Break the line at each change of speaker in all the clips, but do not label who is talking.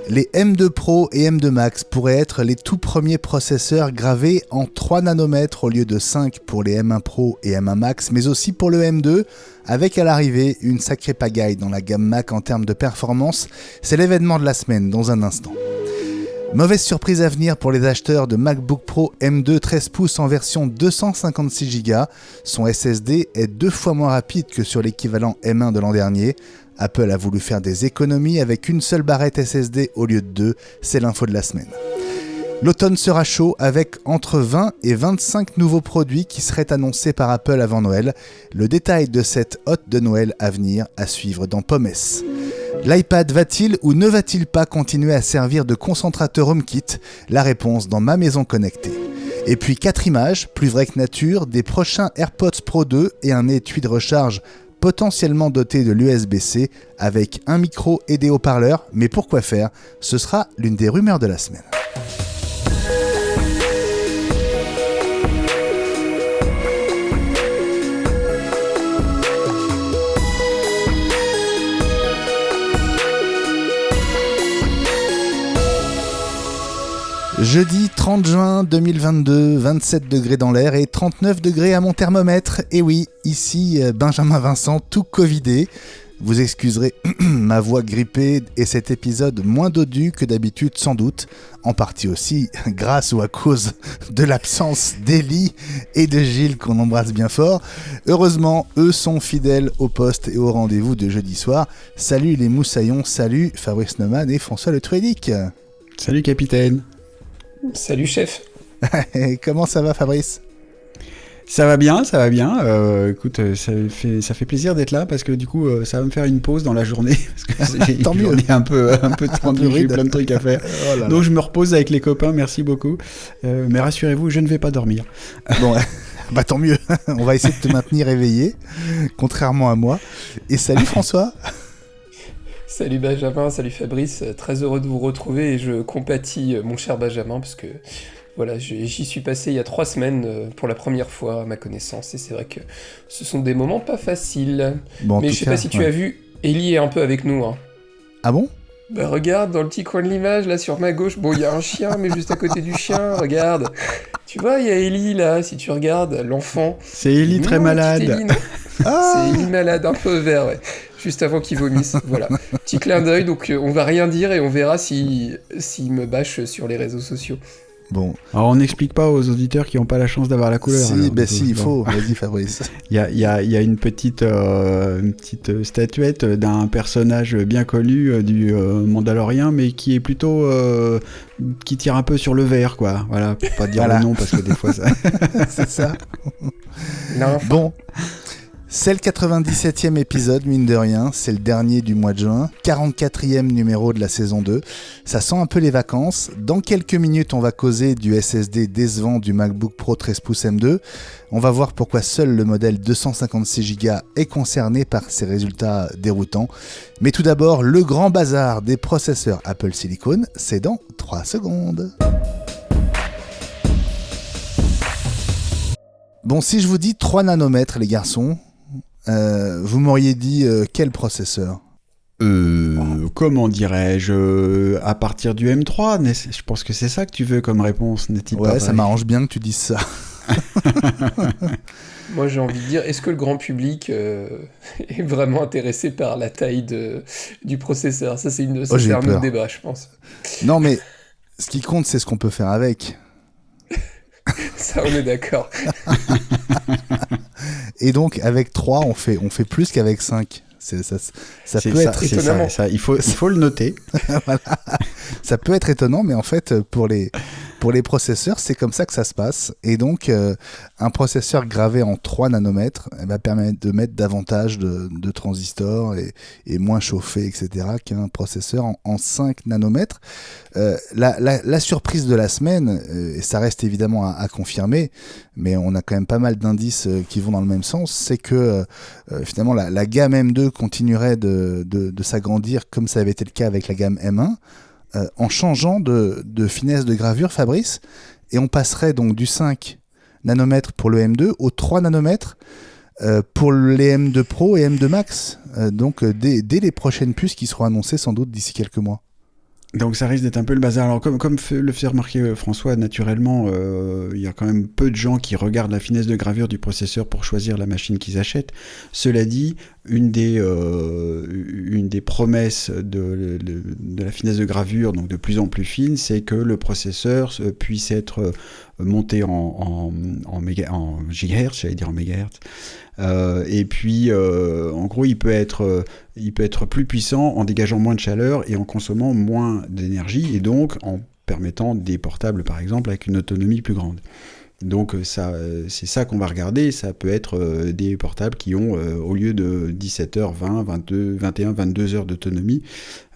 Les M2 Pro et M2 Max pourraient être les tout premiers processeurs gravés en 3 nanomètres au lieu de 5 pour les M1 Pro et M1 Max, mais aussi pour le M2, avec à l'arrivée une sacrée pagaille dans la gamme Mac en termes de performance. C'est l'événement de la semaine dans un instant. Mauvaise surprise à venir pour les acheteurs de MacBook Pro M2 13 pouces en version 256Go. Son SSD est 2 fois moins rapide que sur l'équivalent M1 de l'an dernier. Apple a voulu faire des économies avec une seule barrette SSD au lieu de 2, c'est l'info de la semaine. L'automne sera chaud avec entre 20 et 25 nouveaux produits qui seraient annoncés par Apple avant Noël. Le détail de cette hotte de Noël à venir à suivre dans Pommes. L'iPad va-t-il ou ne va-t-il pas continuer à servir de concentrateur HomeKit ? La réponse dans Ma Maison Connectée. Et puis 4 images, plus vraies que nature, des prochains AirPods Pro 2 et un étui de recharge potentiellement doté de l'USB-C avec un micro et des haut-parleurs. Mais pourquoi faire ? Ce sera l'une des rumeurs de la semaine. Jeudi 30 juin 2022, 27 degrés dans l'air et 39 degrés à mon thermomètre. Et oui, ici Benjamin Vincent, tout covidé. Vous excuserez ma voix grippée et cet épisode moins dodu que d'habitude sans doute, en partie aussi grâce ou à cause de l'absence d'Élie et de Gilles qu'on embrasse bien fort. Heureusement, eux sont fidèles au poste et au rendez-vous de jeudi soir. Salut les moussaillons, salut Fabrice Neumann et François Le Truellic.
Salut capitaine.
Salut chef.
Comment ça va Fabrice ?
Ça va bien. Écoute, ça fait plaisir d'être là parce que du coup, ça va me faire une pause dans la journée parce que j'ai une journée un peu tendue, j'ai plein de trucs à faire. Oh là là. Donc je me repose avec les copains, merci beaucoup. Mais rassurez-vous, je ne vais pas dormir.
Bon, bah tant mieux. On va essayer de te maintenir éveillé, contrairement à moi. Et salut François.
Salut Benjamin, salut Fabrice, très heureux de vous retrouver et je compatis mon cher Benjamin parce que voilà, j'y suis passé il y a 3 semaines pour la première fois à ma connaissance et c'est vrai que ce sont des moments pas faciles.
Bon,
mais je sais pas si tu as vu, Ellie est un peu avec nous. Hein.
Ah bon ?
Bah regarde, dans le petit coin de l'image, là sur ma gauche, bon il y a un chien, mais juste à côté du chien, regarde. Tu vois, il y a Ellie là, si tu regardes, l'enfant.
C'est Ellie très malade.
Ellie, c'est Ellie malade, un peu vert, ouais. Juste avant qu'il vomisse, voilà. Petit clin d'œil, donc on va rien dire et on verra s'il me bâche sur les réseaux sociaux.
Bon.
Alors on n'explique pas aux auditeurs qui n'ont pas la chance d'avoir la couleur.
Si, il faut. Vas-y Fabrice.
Il y a une petite statuette d'un personnage bien connu du Mandalorien, mais qui est plutôt qui tire un peu sur le vert, quoi. Voilà, pour pas dire le nom parce que des fois ça.
C'est ça. Bon. C'est le 97e épisode, mine de rien, c'est le dernier du mois de juin, 44e numéro de la saison 2. Ça sent un peu les vacances. Dans quelques minutes, on va causer du SSD décevant du MacBook Pro 13 pouces M2. On va voir pourquoi seul le modèle 256Go est concerné par ces résultats déroutants. Mais tout d'abord, le grand bazar des processeurs Apple Silicon, c'est dans 3 secondes. Bon, si je vous dis 3 nanomètres, les garçons... vous m'auriez dit quel processeur ?
Comment dirais-je à partir du M3, je pense que c'est ça que tu veux comme réponse, n'est-il pas ?
Ouais, ça m'arrange bien que tu dises ça.
Moi j'ai envie de dire, est-ce que le grand public est vraiment intéressé par la taille du processeur ? Ça c'est un autre débat, je pense.
Non mais ce qui compte c'est ce qu'on peut faire avec.
Ça on est d'accord.
Et donc avec 3 on fait plus qu'avec 5. Ça peut être
étonnant. Il faut le noter.
Voilà. Ça peut être étonnant, mais en fait pour les processeurs c'est comme ça que ça se passe. Et donc un processeur gravé en 3 nanomètres va permettre de mettre davantage de transistors et moins chauffé, etc. qu'un processeur en 5 nanomètres. La surprise de la semaine, et ça reste évidemment à confirmer, mais on a quand même pas mal d'indices qui vont dans le même sens, c'est que finalement la gamme M2 continuerait de s'agrandir comme ça avait été le cas avec la gamme M1, en changeant de finesse de gravure, Fabrice, et on passerait donc du 5 nanomètres pour le M2 au 3 nanomètres pour les M2 Pro et M2 Max, donc dès les prochaines puces qui seront annoncées sans doute d'ici quelques mois.
Donc ça risque d'être un peu le bazar. Alors comme le fait remarquer François, naturellement, il y a quand même peu de gens qui regardent la finesse de gravure du processeur pour choisir la machine qu'ils achètent. Cela dit, une des promesses de la finesse de gravure, donc de plus en plus fine, c'est que le processeur puisse être monté en gigahertz, j'allais dire en mégahertz. Et puis, en gros, il peut être plus puissant en dégageant moins de chaleur et en consommant moins d'énergie, et donc en permettant des portables, par exemple, avec une autonomie plus grande. Donc c'est ça qu'on va regarder. Ça peut être des portables qui ont, au lieu de 17h20, 22, 21, 22 heures d'autonomie,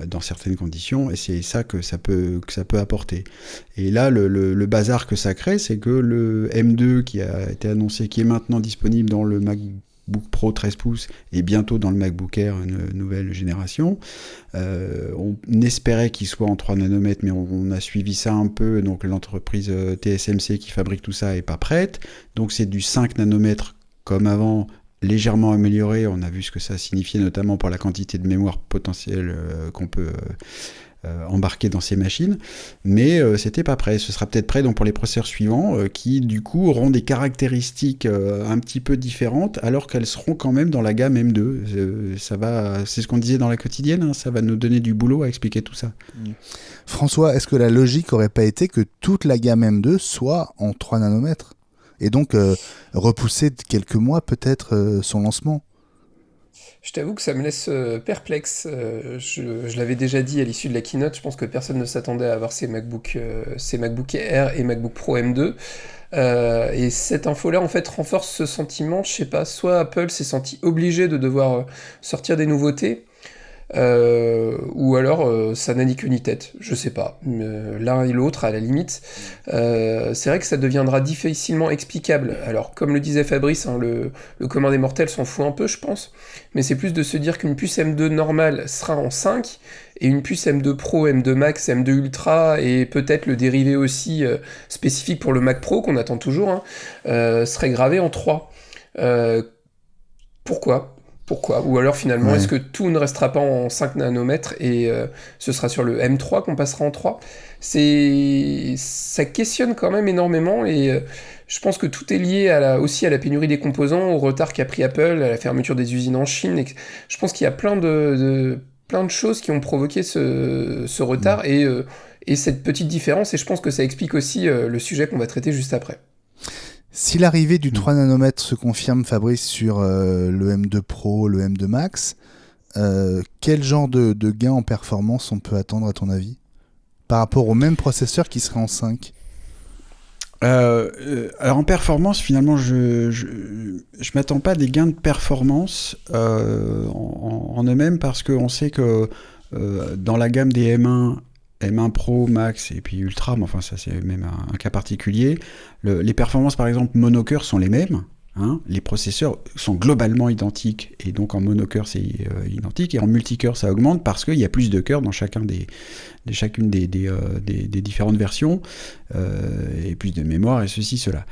dans certaines conditions, et c'est ça que ça peut apporter. Et là, le bazar que ça crée, c'est que le M2 qui a été annoncé, qui est maintenant disponible dans le MacBook Pro 13 pouces et bientôt dans le MacBook Air, une nouvelle génération. On espérait qu'il soit en 3 nanomètres, mais on a suivi ça un peu. Donc l'entreprise TSMC qui fabrique tout ça n'est pas prête. Donc c'est du 5 nanomètres comme avant, légèrement amélioré. On a vu ce que ça signifiait, notamment pour la quantité de mémoire potentielle qu'on peut embarquer dans ces machines, mais c'était pas prêt. Ce sera peut-être prêt donc pour les processeurs suivants qui du coup auront des caractéristiques un petit peu différentes, alors qu'elles seront quand même dans la gamme M2. C'est ce qu'on disait dans la quotidienne, hein, ça va nous donner du boulot à expliquer tout ça.
François, est-ce que la logique aurait pas été que toute la gamme M2 soit en 3 nanomètres et donc repousser de quelques mois peut-être son lancement?
Je t'avoue que ça me laisse perplexe. Je l'avais déjà dit à l'issue de la keynote, je pense que personne ne s'attendait à avoir ces MacBook Air et MacBook Pro M2. Et cette info-là, en fait, renforce ce sentiment. Je sais pas, soit Apple s'est senti obligé de devoir sortir des nouveautés, ou alors ça n'a ni queue ni tête, je sais pas. L'un et l'autre, à la limite. C'est vrai que ça deviendra difficilement explicable. Alors, comme le disait Fabrice, hein, le commun des mortels s'en fout un peu, je pense, mais c'est plus de se dire qu'une puce M2 normale sera en 5, et une puce M2 Pro, M2 Max, M2 Ultra, et peut-être le dérivé aussi spécifique pour le Mac Pro, qu'on attend toujours, hein, serait gravé en 3. Pourquoi ? Ou alors finalement, est-ce que tout ne restera pas en 5 nanomètres et ce sera sur le M3 qu'on passera en 3 ? Ça questionne quand même énormément et je pense que tout est lié aussi à la pénurie des composants, au retard qu'a pris Apple, à la fermeture des usines en Chine. Je pense qu'il y a plein de choses qui ont provoqué ce retard et cette petite différence, et je pense que ça explique aussi le sujet qu'on va traiter juste après.
Si l'arrivée du 3 nanomètres se confirme, Fabrice, sur le M2 Pro, le M2 Max, quel genre de gain en performance on peut attendre à ton avis par rapport au même processeur qui serait en 5 ?
Alors en performance, finalement, je m'attends pas à des gains de performance en eux-mêmes, parce qu'on sait que dans la gamme des M1 Pro, Max et puis Ultra, mais enfin ça c'est même un cas particulier, les performances par exemple monocœur sont les mêmes, hein, les processeurs sont globalement identiques, et donc en monocœur c'est identique, et en multicœur ça augmente parce qu'il y a plus de cœurs dans chacune des différentes versions, et plus de mémoire et ceci, cela.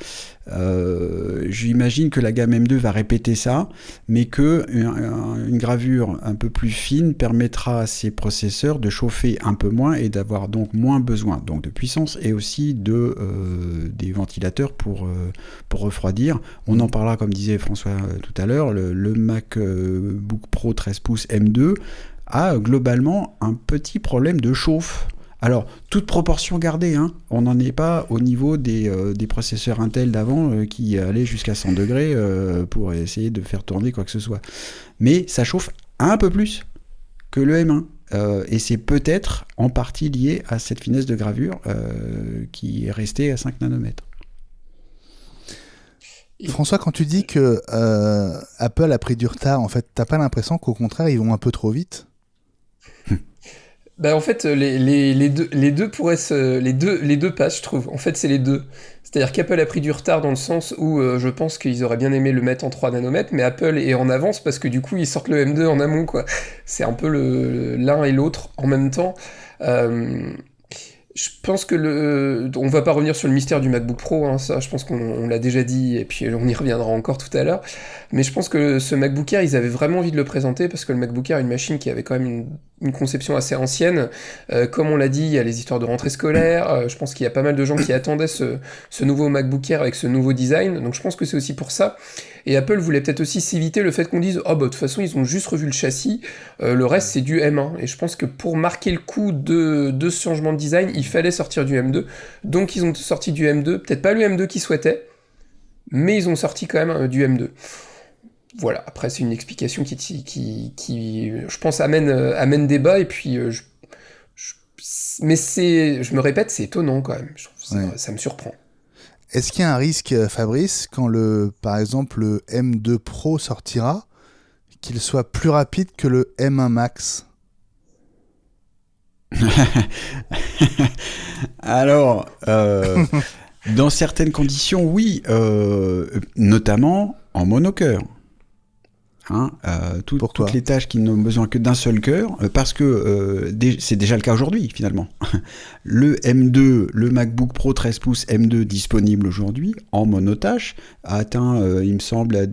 J'imagine que la gamme M2 va répéter ça, mais que une gravure un peu plus fine permettra à ces processeurs de chauffer un peu moins et d'avoir donc moins besoin donc de puissance, et aussi des ventilateurs pour refroidir. On en parlera, comme disait François tout à l'heure, le MacBook Pro 13 pouces M2 a globalement un petit problème de chauffe. Alors, toute proportion gardée, hein, on n'en est pas au niveau des processeurs Intel d'avant qui allaient jusqu'à 100 degrés pour essayer de faire tourner quoi que ce soit. Mais ça chauffe un peu plus que le M1. Et c'est peut-être en partie lié à cette finesse de gravure qui est restée à 5 nanomètres.
François, quand tu dis que Apple a pris du retard, en fait, t'as pas l'impression qu'au contraire, ils vont un peu trop vite ?
En fait, les deux pourraient les deux passent, je trouve. En fait, c'est les deux. C'est-à-dire qu'Apple a pris du retard dans le sens où je pense qu'ils auraient bien aimé le mettre en 3 nanomètres, mais Apple est en avance parce que du coup, ils sortent le M2 en amont, quoi. C'est un peu l'un et l'autre en même temps. Je pense que on va pas revenir sur le mystère du MacBook Pro, hein, ça je pense qu'on l'a déjà dit, et puis on y reviendra encore tout à l'heure, mais je pense que ce MacBook Air, ils avaient vraiment envie de le présenter, parce que le MacBook Air est une machine qui avait quand même une conception assez ancienne, comme on l'a dit, il y a les histoires de rentrée scolaire, je pense qu'il y a pas mal de gens qui attendaient ce nouveau MacBook Air avec ce nouveau design, donc je pense que c'est aussi pour ça, et Apple voulait peut-être aussi s'éviter le fait qu'on dise « Oh bah de toute façon ils ont juste revu le châssis, le reste c'est du M1 », et je pense que pour marquer le coup de ce changement de design, il fallait sortir du M2, donc ils ont sorti du M2, peut-être pas le M2 qu'ils souhaitaient, mais ils ont sorti quand même du M2. Voilà, après c'est une explication qui je pense, amène débat, et puis mais je me répète, c'est étonnant quand même, je trouve ça me surprend.
Est-ce qu'il y a un risque, Fabrice, quand par exemple le M2 Pro sortira, qu'il soit plus rapide que le M1 Max ?
Alors, dans certaines conditions, oui, notamment en monocœur. Toutes les tâches qui n'ont besoin que d'un seul cœur, parce que c'est déjà le cas aujourd'hui finalement. Le M2, le MacBook Pro 13 pouces M2 disponible aujourd'hui en monotâche a atteint, il me semble,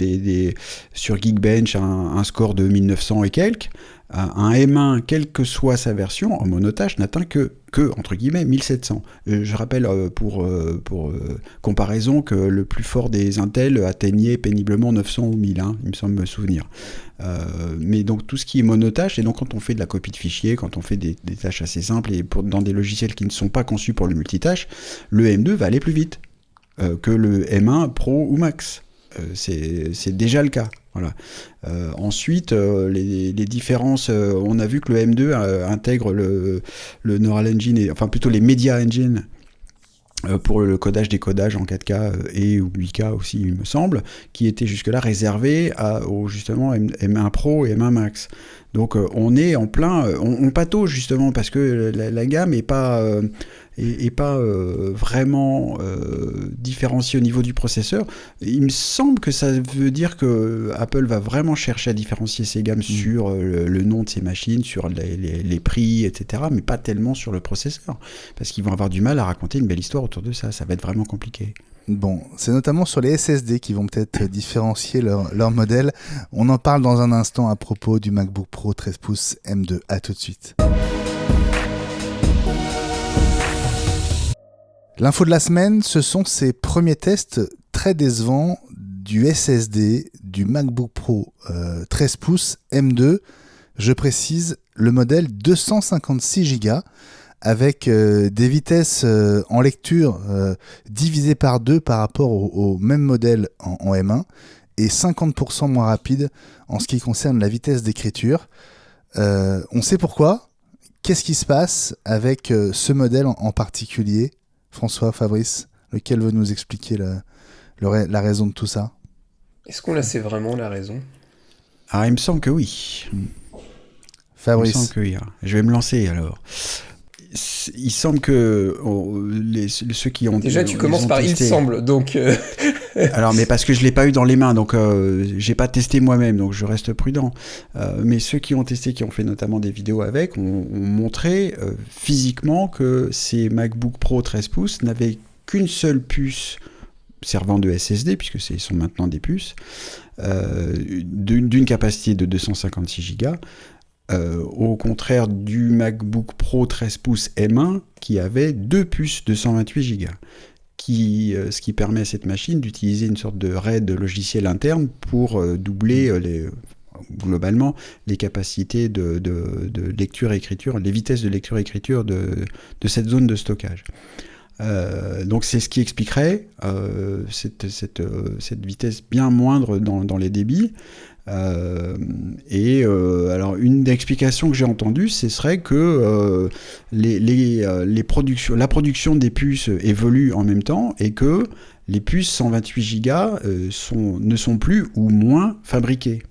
sur Geekbench un score de 1900 et quelques. Un M1, quelle que soit sa version, en monotâche, n'atteint que entre guillemets, 1700. Je rappelle, pour comparaison, que le plus fort des Intel atteignait péniblement 900 ou 1000, il me semble me souvenir. Mais donc, tout ce qui est monotâche, et donc quand on fait de la copie de fichiers, quand on fait des tâches assez simples, et dans des logiciels qui ne sont pas conçus pour le multitâche, le M2 va aller plus vite que le M1 Pro ou Max. C'est déjà le cas. Voilà. Ensuite, les différences, on a vu que le M2 intègre le Neural Engine, enfin plutôt les Media Engine pour le codage-décodage en 4K et 8K aussi, il me semble, qui était jusque-là réservé aux justement M1 Pro et M1 Max. Donc on est en plein, on patauge justement parce que la gamme est pas vraiment différenciée au niveau du processeur. Il me semble que ça veut dire que Apple va vraiment chercher à différencier ses gammes sur le nom de ses machines, sur les prix, etc., mais pas tellement sur le processeur, parce qu'ils vont avoir du mal à raconter une belle histoire autour de ça. Ça va être vraiment compliqué.
Bon, c'est notamment sur les SSD qui vont peut-être différencier leur modèle. On en parle dans un instant à propos du MacBook Pro 13 pouces M2. À tout de suite. L'info de la semaine, ce sont ces premiers tests très décevants du SSD du MacBook Pro 13 pouces M2. Je précise, le modèle 256 Go avec des vitesses en lecture divisées par 2 par rapport au même modèle en M1 et 50% moins rapide en ce qui concerne la vitesse d'écriture. On sait pourquoi. Qu'est-ce qui se passe avec ce modèle en particulier ? François, Fabrice, lequel veut nous expliquer la raison de tout ça ?
Est-ce qu'on la sait vraiment, la raison ?
Ah, il me semble que oui.
Fabrice.
Il me semble que oui. Je vais me lancer alors. Il semble que ceux qui ont...
Déjà, tu commences par testé. Il semble, donc...
Alors, mais parce que je ne l'ai pas eu dans les mains, donc j'ai pas testé moi-même, donc je reste prudent. Mais ceux qui ont testé, qui ont fait notamment des vidéos avec, ont montré physiquement que ces MacBook Pro 13 pouces n'avaient qu'une seule puce servant de SSD, puisque ce sont maintenant des puces, d'une capacité de 256 Go, au contraire du MacBook Pro 13 pouces M1 qui avait deux puces de 128 Go. Ce qui permet à cette machine d'utiliser une sorte de RAID logiciel interne pour doubler globalement les capacités de lecture et écriture, les vitesses de lecture et écriture de cette zone de stockage. Donc c'est ce qui expliquerait cette vitesse bien moindre dans les débits. Alors une explication que j'ai entendue, ce serait que la production des puces évolue en même temps et que les puces 128 Go ne sont plus ou moins fabriquées.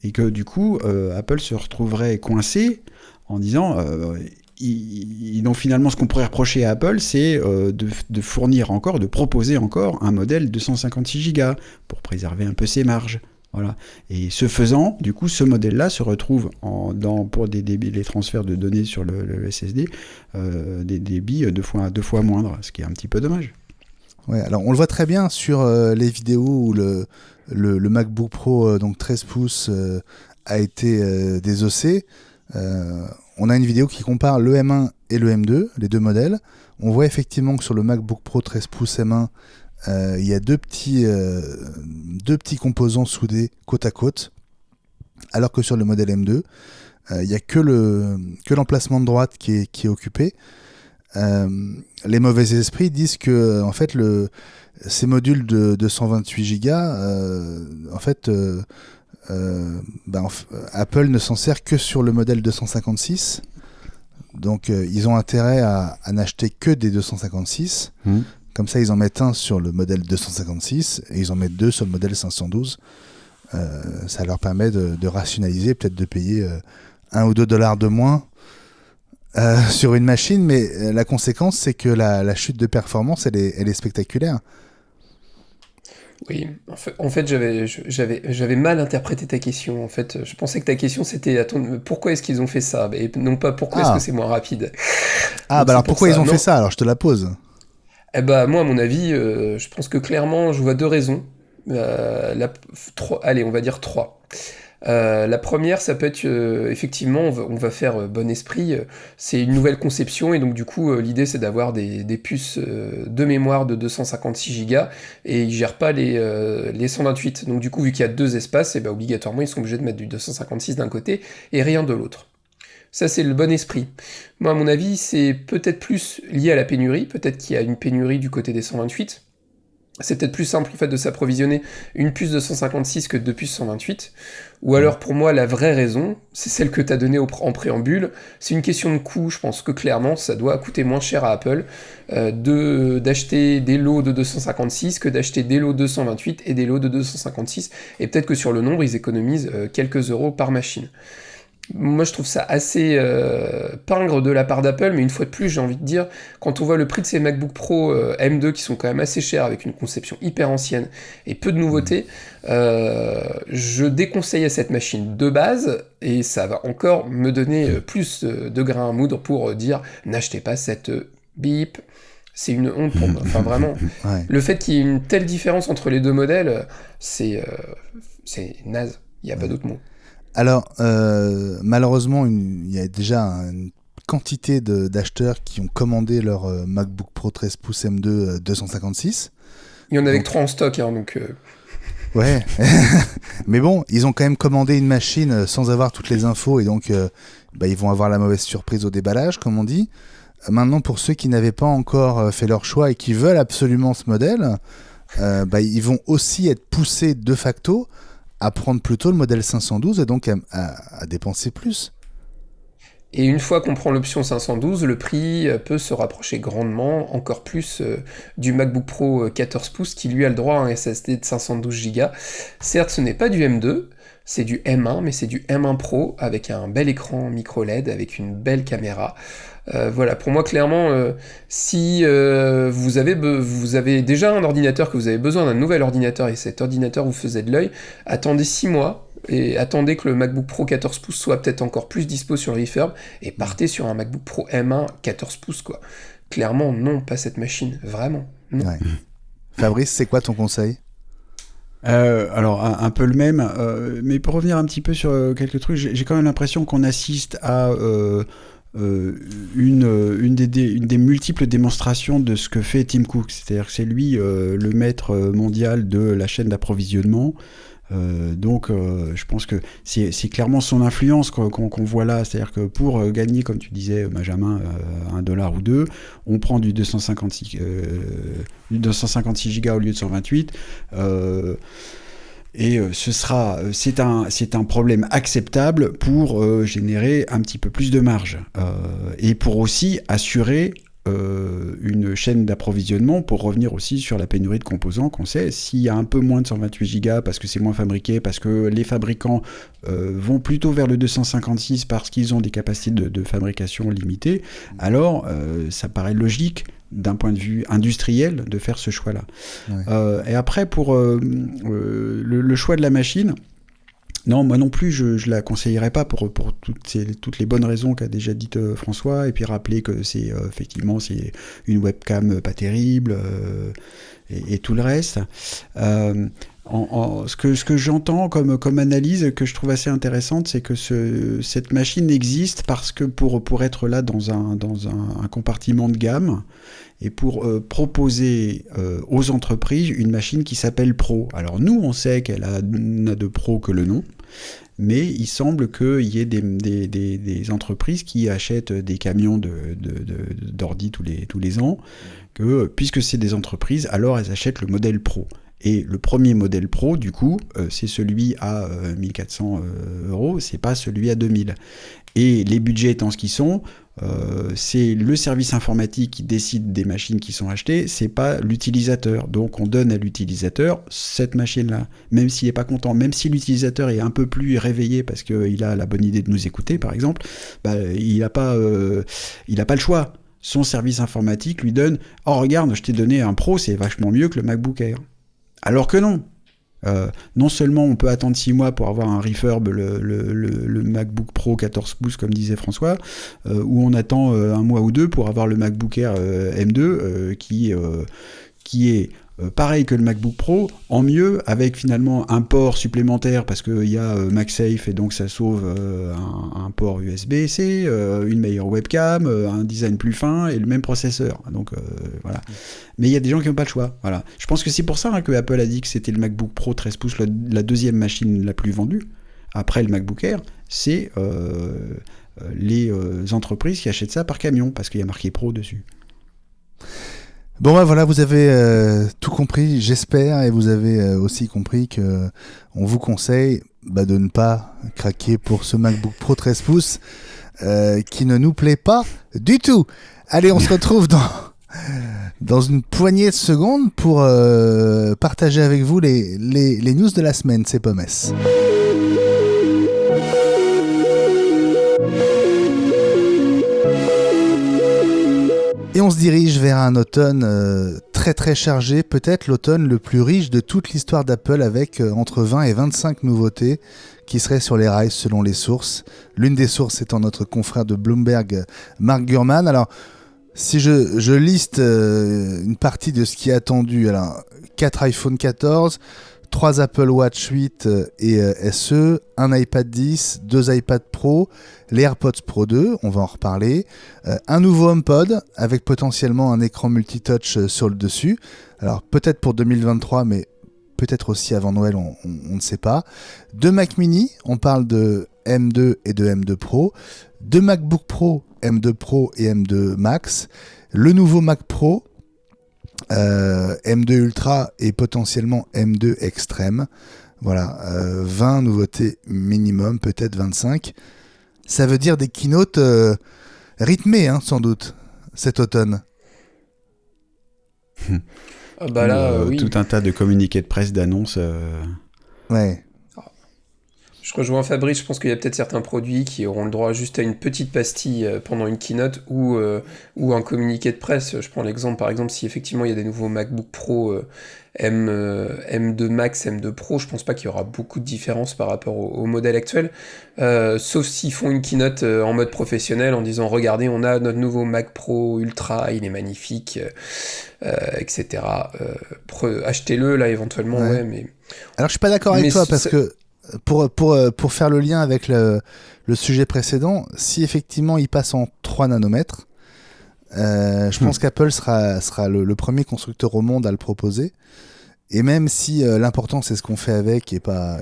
Et que du coup, Apple se retrouverait coincé en disant... donc finalement, ce qu'on pourrait reprocher à Apple, c'est de proposer encore un modèle 256 Go pour préserver un peu ses marges. Voilà. Et ce faisant, du coup, ce modèle-là se retrouve pour les transferts de données sur le SSD, des débits deux fois moindres, ce qui est un petit peu dommage.
Ouais, alors on le voit très bien sur les vidéos où le MacBook Pro donc 13 pouces a été désossé. On a une vidéo qui compare le M1 et le M2, les deux modèles. On voit effectivement que sur le MacBook Pro 13 pouces M1, il y a deux petits composants soudés côte à côte, alors que sur le modèle M2, il n'y a que l'emplacement de droite qui est occupé. Les mauvais esprits disent que en fait ces modules de 228 Go, Apple ne s'en sert que sur le modèle 256. Donc ils ont intérêt à n'acheter que des 256. Comme ça, ils en mettent un sur le modèle 256 et ils en mettent deux sur le modèle 512. Ça leur permet de rationaliser, peut-être de payer $1 ou $2 de moins sur une machine, mais la conséquence, c'est que la chute de performance, elle est spectaculaire.
Oui, en fait j'avais mal interprété ta question. En fait, je pensais que ta question c'était pourquoi est-ce qu'ils ont fait ça, et non pas pourquoi est-ce que c'est moins rapide.
Donc, alors pourquoi ils ont fait ça? Alors je te la pose.
Moi, à mon avis, je pense que clairement, je vois deux raisons. Allez, on va dire trois. La première, ça peut être effectivement, on va faire bon esprit, c'est une nouvelle conception et donc du coup l'idée c'est d'avoir des puces de mémoire de 256 Go et ils gèrent pas les 128. Donc du coup vu qu'il y a deux espaces, et obligatoirement ils sont obligés de mettre du 256 d'un côté et rien de l'autre. Ça, c'est le bon esprit. Moi, à mon avis, c'est peut-être plus lié à la pénurie. Peut-être qu'il y a une pénurie du côté des 128. C'est peut-être plus simple, en fait, de s'approvisionner une puce de 156 que deux puces 128. Ou alors, pour moi, la vraie raison, c'est celle que tu as donnée en préambule. C'est une question de coût. Je pense que, clairement, ça doit coûter moins cher à Apple d'acheter des lots de 256 que d'acheter des lots de 228 et des lots de 256. Et peut-être que sur le nombre, ils économisent quelques euros par machine. Moi, je trouve ça assez pingre de la part d'Apple, mais une fois de plus, j'ai envie de dire, quand on voit le prix de ces MacBook Pro M2 qui sont quand même assez chers, avec une conception hyper ancienne et peu de nouveautés, je déconseille cette machine de base, et ça va encore me donner plus de grains à moudre pour dire n'achetez pas cette bip. C'est une honte pour moi. Enfin, vraiment. Ouais. Le fait qu'il y ait une telle différence entre les deux modèles, c'est naze. Il n'y a pas d'autre mot.
Alors, malheureusement, il y a déjà une quantité d'acheteurs qui ont commandé leur MacBook Pro 13 pouces M2 256.
Il y en a avec 3 en stock, hein, donc...
Ouais, mais bon, ils ont quand même commandé une machine sans avoir toutes les infos, et donc ils vont avoir la mauvaise surprise au déballage, comme on dit. Maintenant, pour ceux qui n'avaient pas encore fait leur choix et qui veulent absolument ce modèle, ils vont aussi être poussés de facto à prendre plutôt le modèle 512 et donc à dépenser plus.
Et une fois qu'on prend l'option 512, le prix peut se rapprocher grandement, encore plus du MacBook Pro 14 pouces qui lui a le droit à un SSD de 512 Go. Certes, ce n'est pas du M2, c'est du M1, mais c'est du M1 Pro avec un bel écran micro LED, avec une belle caméra. Voilà, pour moi, clairement, si vous avez déjà un ordinateur, que vous avez besoin d'un nouvel ordinateur et cet ordinateur vous faisait de l'œil, attendez 6 mois et attendez que le MacBook Pro 14 pouces soit peut-être encore plus dispo sur Refurb et partez sur un MacBook Pro M1 14 pouces, quoi. Clairement, non, pas cette machine, vraiment. Non.
Ouais. Fabrice, c'est quoi ton conseil ?
Alors un peu le même, mais pour revenir un petit peu sur quelques trucs, j'ai quand même l'impression qu'on assiste à une des multiples démonstrations de ce que fait Tim Cook, c'est-à-dire que c'est lui le maître mondial de la chaîne d'approvisionnement. Donc je pense que c'est clairement son influence qu'on voit là, c'est-à-dire que pour gagner, comme tu disais Benjamin, $1 ou 2, on prend du 256 Go au lieu de 128, et c'est un problème acceptable pour générer un petit peu plus de marge et pour aussi assurer une chaîne d'approvisionnement, pour revenir aussi sur la pénurie de composants qu'on sait. S'il y a un peu moins de 128 Go parce que c'est moins fabriqué, parce que les fabricants vont plutôt vers le 256 parce qu'ils ont des capacités de fabrication limitées, alors ça paraît logique d'un point de vue industriel, de faire ce choix-là. Ouais. Et après, pour le choix de la machine, non, moi non plus, je la conseillerais pas pour toutes les bonnes raisons qu'a déjà dites François, et puis rappeler que c'est effectivement c'est une webcam pas terrible et tout le reste. Ce que j'entends comme analyse que je trouve assez intéressante, c'est que cette machine existe parce que pour être là dans un compartiment de gamme et pour proposer aux entreprises une machine qui s'appelle Pro. Alors nous, on sait qu'elle n'a de Pro que le nom, mais il semble qu'il y ait des entreprises qui achètent des camions d'ordi tous les ans, que puisque c'est des entreprises, alors elles achètent le modèle Pro. Et le premier modèle Pro, du coup, c'est celui à 1400 €, c'est pas celui à 2000. Et les budgets étant ce qu'ils sont, c'est le service informatique qui décide des machines qui sont achetées, c'est pas l'utilisateur. Donc on donne à l'utilisateur cette machine-là, même s'il n'est pas content, même si l'utilisateur est un peu plus réveillé parce qu'il a la bonne idée de nous écouter, par exemple, il n'a pas le choix. Son service informatique lui donne « Oh regarde, je t'ai donné un Pro, c'est vachement mieux que le MacBook Air ». Alors que non. Non seulement on peut attendre 6 mois pour avoir un refurb, le MacBook Pro 14 pouces comme disait François, ou on attend 1 mois ou 2 pour avoir le MacBook Air M2 qui est pareil que le MacBook Pro, en mieux, avec finalement un port supplémentaire parce qu'il y a MagSafe et donc ça sauve un port USB-C, une meilleure webcam, un design plus fin et le même processeur. Donc voilà. Mais il y a des gens qui n'ont pas le choix. Voilà. Je pense que c'est pour ça que Apple a dit que c'était le MacBook Pro 13 pouces, la deuxième machine la plus vendue, après le MacBook Air, c'est les entreprises qui achètent ça par camion parce qu'il y a marqué Pro dessus.
Bon voilà, vous avez tout compris, j'espère, et vous avez aussi compris que on vous conseille de ne pas craquer pour ce MacBook Pro 13 pouces qui ne nous plaît pas du tout. Allez, on se retrouve dans une poignée de secondes pour partager avec vous les news de la semaine, c'est Pommes. Et on se dirige vers un automne très très chargé, peut-être l'automne le plus riche de toute l'histoire d'Apple, avec entre 20 et 25 nouveautés qui seraient sur les rails selon les sources. L'une des sources étant notre confrère de Bloomberg, Mark Gurman. Alors, si je liste une partie de ce qui est attendu, alors 4 iPhone 14, 3 Apple Watch 8 et SE, un iPad 10, 2 iPad Pro, les AirPods Pro 2, on va en reparler, un nouveau HomePod avec potentiellement un écran multitouch sur le dessus, alors peut-être pour 2023 mais peut-être aussi avant Noël, on ne sait pas, 2 Mac mini, on parle de M2 et de M2 Pro, 2 MacBook Pro, M2 Pro et M2 Max, le nouveau Mac Pro, M2 Ultra et potentiellement M2 Extreme. Voilà, 20 nouveautés minimum, peut-être 25. Ça veut dire des keynotes rythmées, sans doute, cet automne.
Oui.
Tout un tas de communiqués de presse, d'annonces.
Ouais.
Je rejoins Fabrice, je pense qu'il y a peut-être certains produits qui auront le droit juste à une petite pastille pendant une keynote ou un communiqué de presse. Je prends l'exemple, par exemple, si effectivement il y a des nouveaux MacBook Pro M2 Max, M2 Pro, je pense pas qu'il y aura beaucoup de différence par rapport au modèle actuel, sauf s'ils font une keynote en mode professionnel en disant regardez, on a notre nouveau Mac Pro Ultra, il est magnifique, etc. Achetez-le là éventuellement, ouais, mais...
Alors je suis pas d'accord avec toi parce que pour faire le lien avec le sujet précédent, si effectivement il passe en 3 nanomètres, je pense qu'Apple sera le premier constructeur au monde à le proposer. Et même si l'important c'est ce qu'on fait avec et pas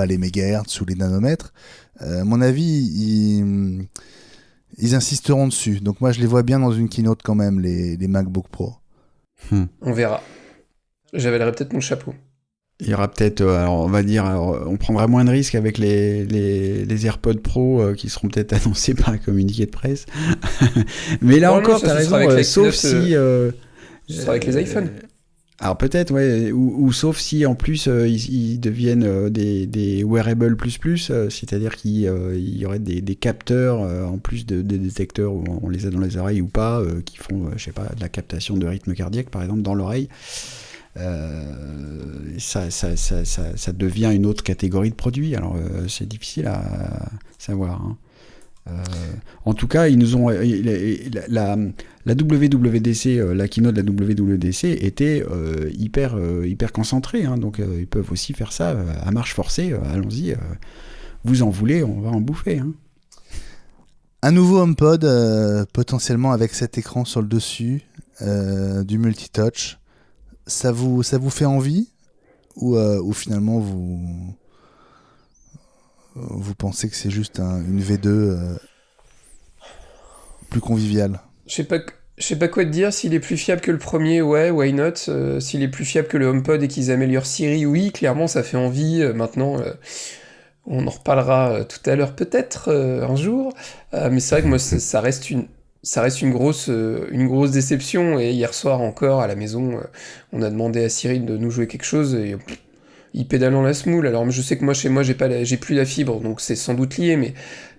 les mégahertz ou les nanomètres, à mon avis ils insisteront dessus. Donc moi je les vois bien dans une keynote quand même, les MacBook Pro.
On verra. J'avalerai peut-être mon chapeau.
Il y aura peut-être, on prendra moins de risques avec les AirPods Pro qui seront peut-être annoncés par un communiqué de presse. Mais là encore, tu as raison, sauf si...
ce sera avec les iPhones.
Alors peut-être, ouais, ou sauf si en plus ils deviennent des wearables plus, c'est-à-dire qu'il y aurait des capteurs en plus des détecteurs où on les a dans les oreilles ou pas, qui font, je sais pas, de la captation de rythme cardiaque par exemple dans l'oreille. Ça devient une autre catégorie de produits. Alors c'est difficile à savoir. Hein. En tout cas, ils nous ont la WWDC, la keynote de la WWDC était hyper concentrée, hein, donc ils peuvent aussi faire ça à marche forcée. Allons-y, vous en voulez, on va en bouffer. Hein.
Un nouveau HomePod, potentiellement avec cet écran sur le dessus, du multitouch. Ça vous fait envie ou finalement vous pensez que c'est juste une V2 plus conviviale?
Je sais pas quoi te dire. S'il est plus fiable que le premier, ouais, why not. S'il est plus fiable que le HomePod et qu'ils améliorent Siri, oui, clairement, ça fait envie. Maintenant, on en reparlera tout à l'heure, peut-être, un jour. Mais c'est vrai que moi, ça reste une grosse déception. Et hier soir encore, à la maison, on a demandé à Cyril de nous jouer quelque chose et il pédale dans la semoule. Alors je sais que moi, chez moi, j'ai plus la fibre, donc c'est sans doute lié, mais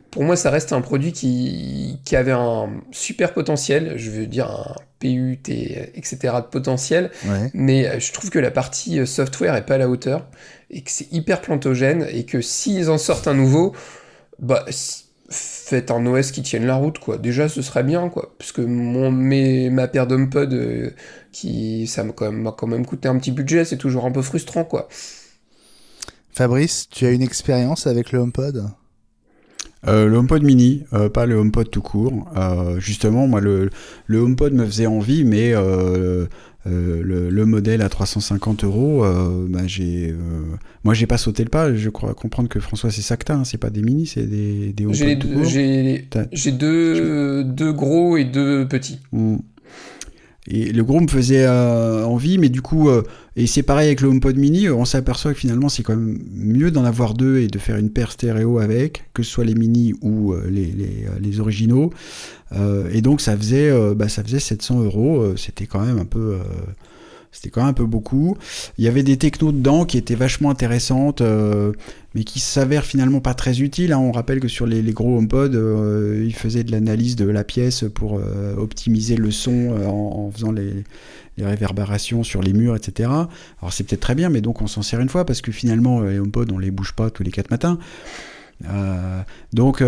pour moi, ça reste un produit qui avait un super potentiel, je veux dire un PUT, etc. de potentiel,
ouais.
Mais je trouve que la partie software est pas à la hauteur, et que c'est hyper plantogène, et que s'ils en sortent un nouveau, bah... faites un OS qui tienne la route, quoi. Déjà, ce serait bien, quoi. Parce que ma paire d'HomePod, ça m'a quand même coûté un petit budget, c'est toujours un peu frustrant, quoi.
Fabrice, tu as une expérience avec le HomePod ?
Le HomePod mini, pas le HomePod tout court. Justement, moi, le HomePod me faisait envie, mais le modèle à 350 €, moi, j'ai pas sauté le pas. Je crois comprendre que François, c'est ça que t'as, hein, c'est pas des mini, c'est des HomePod tout court.
J'ai deux gros et deux petits.
Et le gros me faisait envie, mais du coup, et c'est pareil avec le HomePod mini, on s'aperçoit que finalement c'est quand même mieux d'en avoir deux et de faire une paire stéréo avec, que ce soit les mini ou les originaux. Et donc ça faisait 700 €, c'était quand même un peu beaucoup. Il y avait des technos dedans qui étaient vachement intéressantes, mais qui s'avèrent finalement pas très utiles. Hein. On rappelle que sur les gros HomePod, ils faisaient de l'analyse de la pièce pour optimiser le son en faisant les réverbérations sur les murs, etc. Alors c'est peut-être très bien, mais donc on s'en sert une fois, parce que finalement, les HomePod, on les bouge pas tous les 4 matins. Donc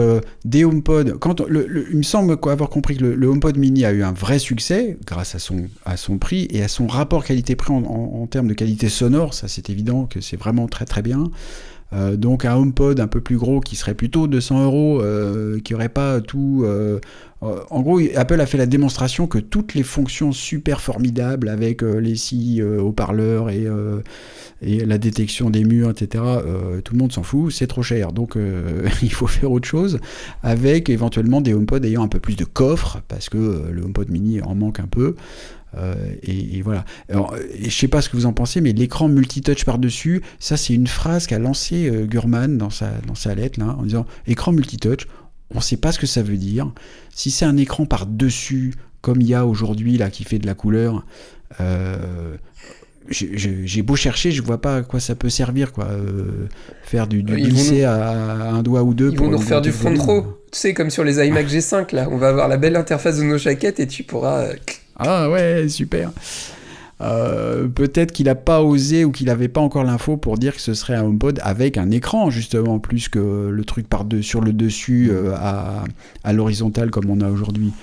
des HomePod, il me semble avoir compris que le HomePod mini a eu un vrai succès grâce à son prix et à son rapport qualité-prix en termes de qualité sonore. Ça, c'est évident que c'est vraiment très très bien. Donc un HomePod un peu plus gros qui serait plutôt 200 €, qui aurait pas tout. En gros, Apple a fait la démonstration que toutes les fonctions super formidables avec les 6 haut-parleurs et la détection des murs, etc., tout le monde s'en fout, c'est trop cher. Donc il faut faire autre chose avec éventuellement des HomePod ayant un peu plus de coffre, parce que le HomePod mini en manque un peu. Et voilà. Alors, je sais pas ce que vous en pensez, mais l'écran multitouch par-dessus, ça c'est une phrase qu'a lancée Gurman dans sa lettre, là, en disant écran multitouch, on sait pas ce que ça veut dire. Si c'est un écran par-dessus, comme il y a aujourd'hui là, qui fait de la couleur, j'ai beau chercher, je vois pas à quoi ça peut servir, quoi. Faire du glisser à un doigt ou deux.
Ils vont nous refaire du front row, tu sais, comme sur les iMac G5 là. On va avoir la belle interface de nos jaquettes et tu pourras.
Ah ouais, super. Peut-être qu'il n'a pas osé ou qu'il n'avait pas encore l'info pour dire que ce serait un HomePod avec un écran, justement, plus que le truc sur le dessus à l'horizontale comme on a aujourd'hui.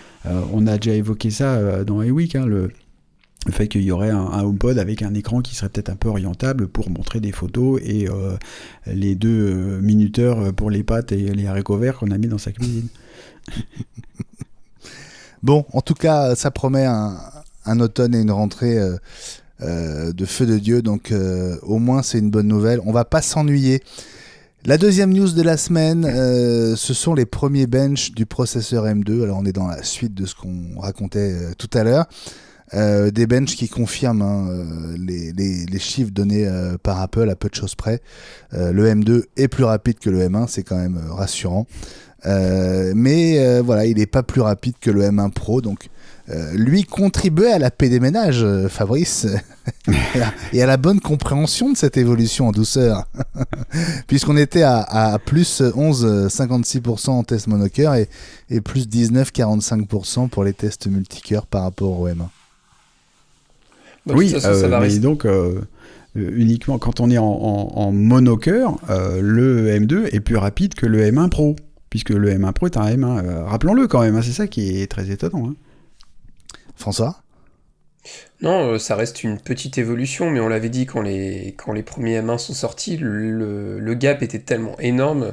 On a déjà évoqué ça dans iWeek, hein, le fait qu'il y aurait un HomePod avec un écran qui serait peut-être un peu orientable pour montrer des photos et les 2 minuteurs pour les pâtes et les haricots verts qu'on a mis dans sa cuisine.
Bon, en tout cas, ça promet un automne et une rentrée de feu de Dieu, donc au moins c'est une bonne nouvelle. On va pas s'ennuyer. La deuxième news de la semaine, ce sont les premiers bench du processeur M2. Alors on est dans la suite de ce qu'on racontait tout à l'heure. Des benches qui confirment les chiffres donnés par Apple à peu de choses près. Le M2 est plus rapide que le M1, c'est quand même rassurant. Mais voilà, il n'est pas plus rapide que le M1 Pro, donc lui contribuait à la paix des ménages, Fabrice, et à la bonne compréhension de cette évolution en douceur, puisqu'on était à plus 11,56% en test monocœur et plus 19,45% pour les tests multicœur par rapport au M1.
Bah, oui, mais donc uniquement quand on est en monocœur, le M2 est plus rapide que le M1 Pro, puisque le M1 Pro est un M1. Rappelons-le quand même, hein, c'est ça qui est très étonnant. Hein.
François ?
Non, ça reste une petite évolution, mais on l'avait dit quand les premiers M1 sont sortis, le gap était tellement énorme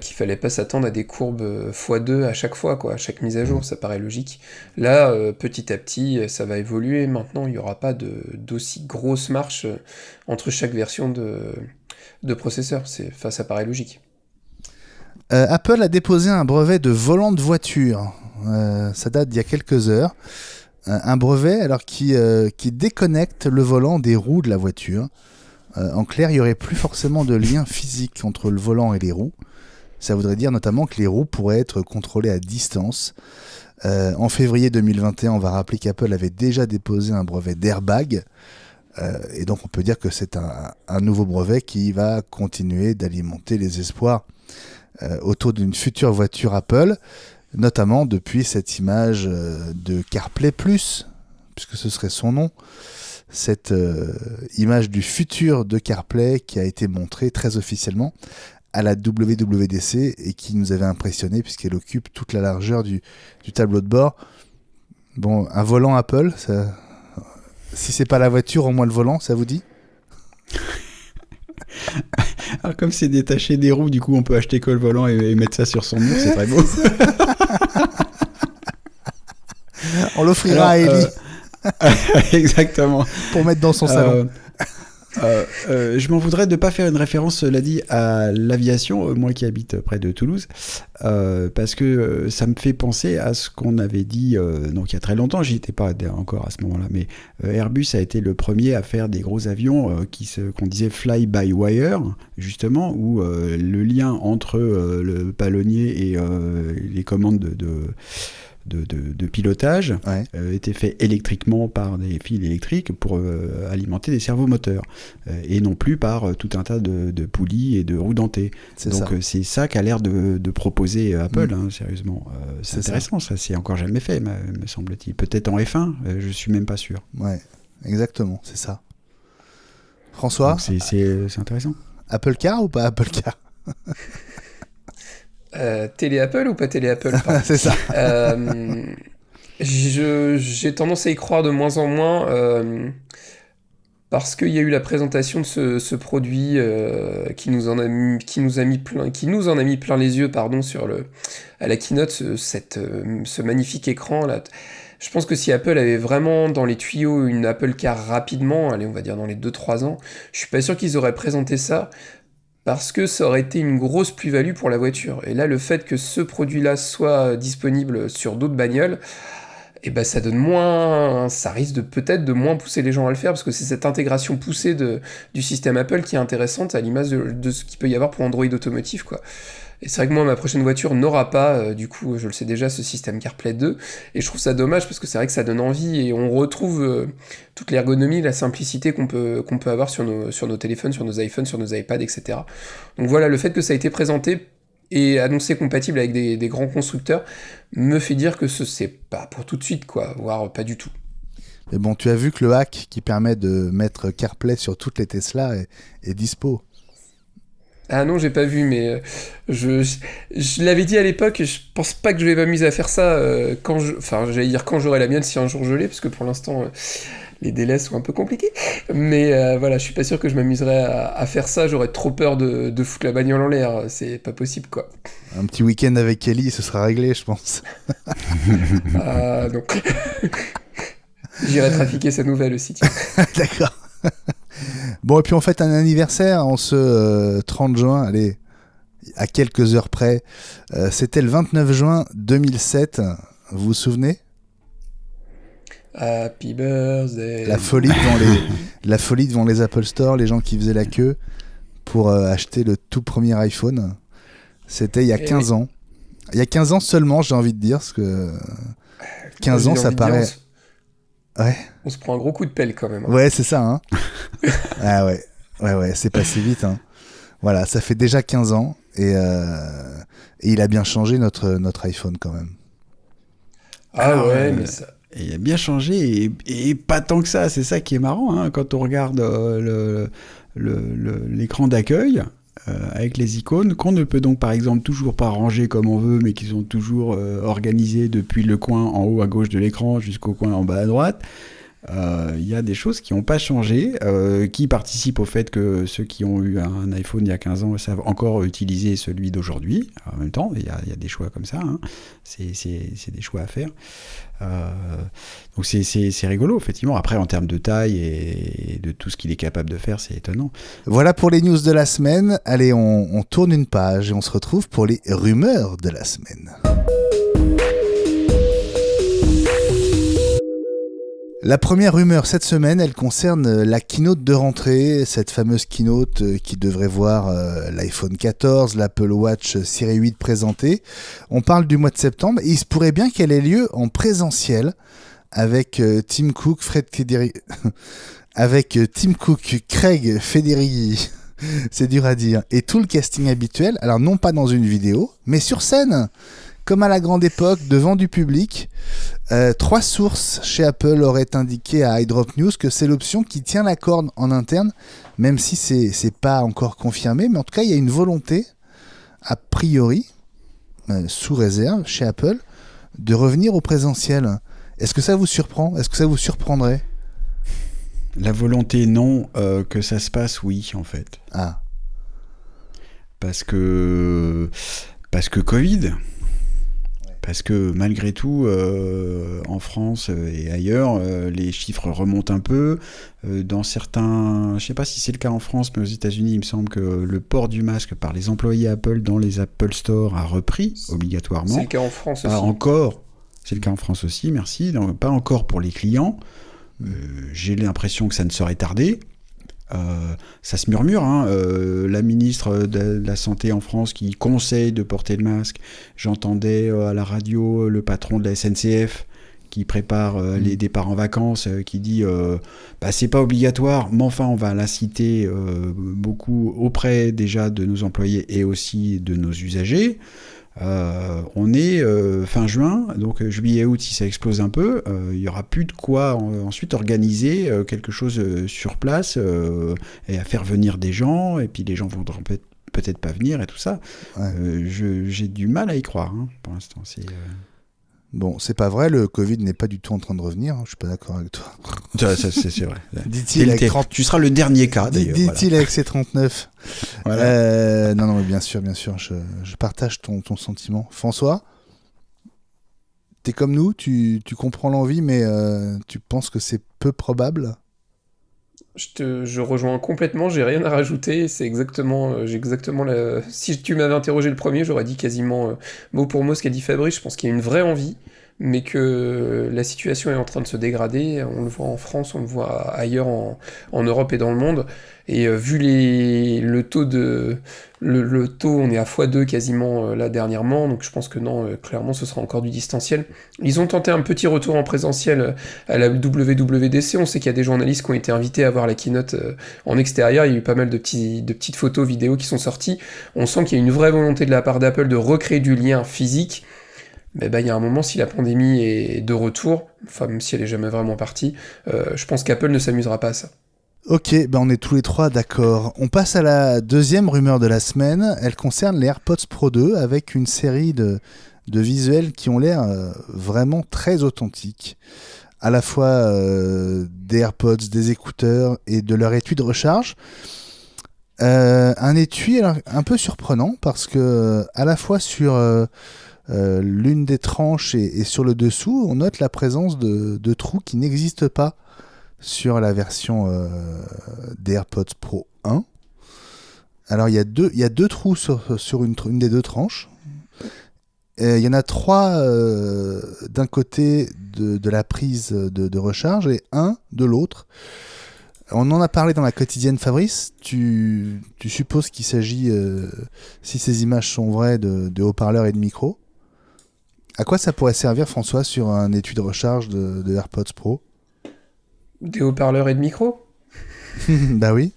qu'il fallait pas s'attendre à des courbes x2 à chaque fois, quoi, à chaque mise à jour, ça paraît logique. Là, petit à petit, ça va évoluer. Maintenant, il n'y aura pas d'aussi grosse marche entre chaque version de processeur. Ça paraît logique.
Apple a déposé un brevet de volant de voiture. Ça date d'il y a quelques heures. Un brevet alors qui déconnecte le volant des roues de la voiture. En clair, il n'y aurait plus forcément de lien physique entre le volant et les roues. Ça voudrait dire notamment que les roues pourraient être contrôlées à distance. En février 2021, on va rappeler qu'Apple avait déjà déposé un brevet d'airbag. Et donc on peut dire que c'est un nouveau brevet qui va continuer d'alimenter les espoirs autour d'une future voiture Apple, notamment depuis cette image de CarPlay+, puisque ce serait son nom, cette image du futur de CarPlay qui a été montrée très officiellement à la WWDC et qui nous avait impressionné puisqu'elle occupe toute la largeur du tableau de bord. Bon, un volant Apple, ça... si c'est pas la voiture, au moins le volant, ça vous dit ?
Alors, comme c'est détaché des roues, du coup, on peut acheter que le volant et mettre ça sur son mur, c'est très beau.
On l'offrira à Ellie.
Exactement.
Pour mettre dans son salon.
Je m'en voudrais de ne pas faire une référence, cela dit, à l'aviation, moi qui habite près de Toulouse, parce que ça me fait penser à ce qu'on avait dit, donc il y a très longtemps, j'y étais pas encore à ce moment-là, mais Airbus a été le premier à faire des gros avions qu'on disait fly-by-wire, justement, où le lien entre le palonnier et les commandes de pilotage était fait électriquement par des fils électriques pour alimenter des servomoteurs et non plus par tout un tas de poulies et de roues dentées. C'est ça qu'a l'air de proposer Apple, sérieusement. C'est intéressant, ça c'est encore jamais fait, me semble-t-il. Peut-être en F1, je suis même pas sûr.
Ouais, exactement, c'est ça. François ?
Donc c'est intéressant.
Apple Car ou pas Apple Car ?
Télé Apple ou pas télé Apple
C'est ça.
J'ai tendance à y croire de moins en moins parce qu'il y a eu la présentation de ce produit qui nous en a mis plein les yeux, pardon, à la keynote, ce magnifique écran là. Je pense que si Apple avait vraiment dans les tuyaux une Apple Car rapidement, allez, on va dire dans les 2-3 ans, je suis pas sûr qu'ils auraient présenté ça. Parce que ça aurait été une grosse plus-value pour la voiture. Et là, le fait que ce produit-là soit disponible sur d'autres bagnoles, eh ben, ça risque peut-être de moins pousser les gens à le faire, parce que c'est cette intégration poussée du système Apple qui est intéressante, à l'image de ce qu'il peut y avoir pour Android automotive, quoi. Et c'est vrai que moi, ma prochaine voiture n'aura pas, du coup, je le sais déjà, ce système CarPlay 2, et je trouve ça dommage, parce que c'est vrai que ça donne envie, et on retrouve toute l'ergonomie, la simplicité qu'on peut avoir sur nos téléphones, sur nos iPhones, sur nos iPads, etc. Donc voilà, le fait que ça a été présenté et annoncé compatible avec des grands constructeurs me fait dire que c'est pas pour tout de suite, quoi, voire pas du tout.
Mais bon, tu as vu que le hack qui permet de mettre CarPlay sur toutes les Tesla est dispo.
Ah non, j'ai pas vu, mais je l'avais dit à l'époque, je pense pas que je vais m'amuser à faire ça quand j'aurai la mienne, si un jour je l'ai, parce que pour l'instant, les délais sont un peu compliqués. Mais voilà, je suis pas sûr que je m'amuserais à faire ça, j'aurais trop peur de foutre la bagnole en l'air, c'est pas possible, quoi.
Un petit week-end avec Ellie, ce sera réglé, je pense.
Ah, donc... J'irai trafiquer sa nouvelle aussi.
D'accord. Bon, et puis on fête un anniversaire en ce 30 juin, allez, à quelques heures près. C'était le 29 juin 2007, vous vous souvenez ?
Happy birthday.
La folie devant les Apple Store, les gens qui faisaient la queue pour acheter le tout premier iPhone. C'était il y a 15 ans. Il y a 15 ans seulement, j'ai envie de dire, parce que 15 ans, ça paraît... Ouais.
On se prend un gros coup de pelle quand même.
Ouais, c'est ça. Hein. Ah ouais, c'est passé vite. Hein. Voilà, ça fait déjà 15 ans et il a bien changé notre iPhone quand même.
Ah ouais, mais ça...
Et il a bien changé et pas tant que ça. C'est ça qui est marrant hein, quand on regarde l'écran d'accueil avec les icônes qu'on ne peut donc par exemple toujours pas ranger comme on veut, mais qui sont toujours organisées depuis le coin en haut à gauche de l'écran jusqu'au coin en bas à droite. Il y a des choses qui n'ont pas changé, qui participent au fait que ceux qui ont eu un iPhone il y a 15 ans savent encore utiliser celui d'aujourd'hui. En même temps, il y a des choix comme ça, hein. C'est des choix à faire. Donc c'est rigolo, effectivement. Après, en termes de taille et de tout ce qu'il est capable de faire, c'est étonnant.
Voilà pour les news de la semaine. Allez, on tourne une page et on se retrouve pour les rumeurs de la semaine. La première rumeur cette semaine, elle concerne la keynote de rentrée, cette fameuse keynote qui devrait voir l'iPhone 14, l'Apple Watch Series 8 présentés. On parle du mois de septembre et il se pourrait bien qu'elle ait lieu en présentiel avec Tim Cook, Craig Federighi, c'est dur à dire, et tout le casting habituel. Alors non pas dans une vidéo, mais sur scène. Comme à la grande époque, devant du public. 3 sources chez Apple auraient indiqué à iDrop News que c'est l'option qui tient la corde en interne, même si c'est pas encore confirmé. Mais en tout cas, il y a une volonté, a priori, sous réserve, chez Apple, de revenir au présentiel. Est-ce que ça vous surprend ? Est-ce que ça vous surprendrait ?
La volonté, non. Que ça se passe, oui, en fait.
Ah.
Parce que Covid... Parce que malgré tout, en France et ailleurs, les chiffres remontent un peu. Dans certains, je ne sais pas si c'est le cas en France, mais aux États-Unis, il me semble que le port du masque par les employés Apple dans les Apple Store a repris obligatoirement.
C'est le cas en France aussi.
Pas encore. C'est le cas en France aussi, merci. Donc, pas encore pour les clients. J'ai l'impression que ça ne saurait tarder. Ça se murmure, hein. La ministre de la Santé en France qui conseille de porter le masque. J'entendais à la radio le patron de la SNCF qui prépare les départs en vacances, qui dit c'est pas obligatoire, mais enfin on va l'inciter beaucoup auprès déjà de nos employés et aussi de nos usagers. On est fin juin, donc juillet août si ça explose un peu, il y aura plus de quoi ensuite organiser quelque chose sur place et à faire venir des gens, et puis les gens voudront peut-être pas venir et tout ça. Ouais. J'ai du mal à y croire hein, pour l'instant.
Bon, c'est pas vrai, le Covid n'est pas du tout en train de revenir, hein, je suis pas d'accord avec toi.
C'est vrai.
Dit-il avec 30...
Tu seras le dernier cas d'ailleurs.
Dit-il avec ses 39. Voilà. Non, mais bien sûr, je partage ton sentiment. François, t'es comme nous, tu comprends l'envie, mais tu penses que c'est peu probable ?
Je rejoins complètement, j'ai rien à rajouter, j'ai exactement Si tu m'avais interrogé le premier, j'aurais dit quasiment mot pour mot ce qu'a dit Fabrice. Je pense qu'il y a une vraie envie, mais que la situation est en train de se dégrader. On le voit en France, on le voit ailleurs en Europe et dans le monde. Et vu le taux, on est à x2 quasiment là dernièrement, donc je pense que non, clairement ce sera encore du distanciel. Ils ont tenté un petit retour en présentiel à la WWDC, on sait qu'il y a des journalistes qui ont été invités à voir la keynote en extérieur, il y a eu pas mal de petites photos, vidéos qui sont sorties. On sent qu'il y a une vraie volonté de la part d'Apple de recréer du lien physique. Mais il y a un moment, si la pandémie est de retour, enfin même si elle est jamais vraiment partie, je pense qu'Apple ne s'amusera pas à ça.
Ok, on est tous les trois d'accord. On passe à la deuxième rumeur de la semaine. Elle concerne les AirPods Pro 2 avec une série de visuels qui ont l'air vraiment très authentiques. À la fois des AirPods, des écouteurs et de leur étui de recharge. Un étui un peu surprenant parce que à la fois sur l'une des tranches et sur le dessous, on note la présence de trous qui n'existent pas sur la version des AirPods Pro 1. Alors il y a deux trous sur une des deux tranches. Il y en a 3 d'un côté de la prise de recharge et 1 de l'autre. On en a parlé dans la quotidienne, Fabrice. Tu supposes qu'il s'agit, si ces images sont vraies, de haut-parleurs et de micros. À quoi ça pourrait servir, François, sur un étui de recharge de AirPods Pro ?
Des haut-parleurs et de micros ?
Bah oui.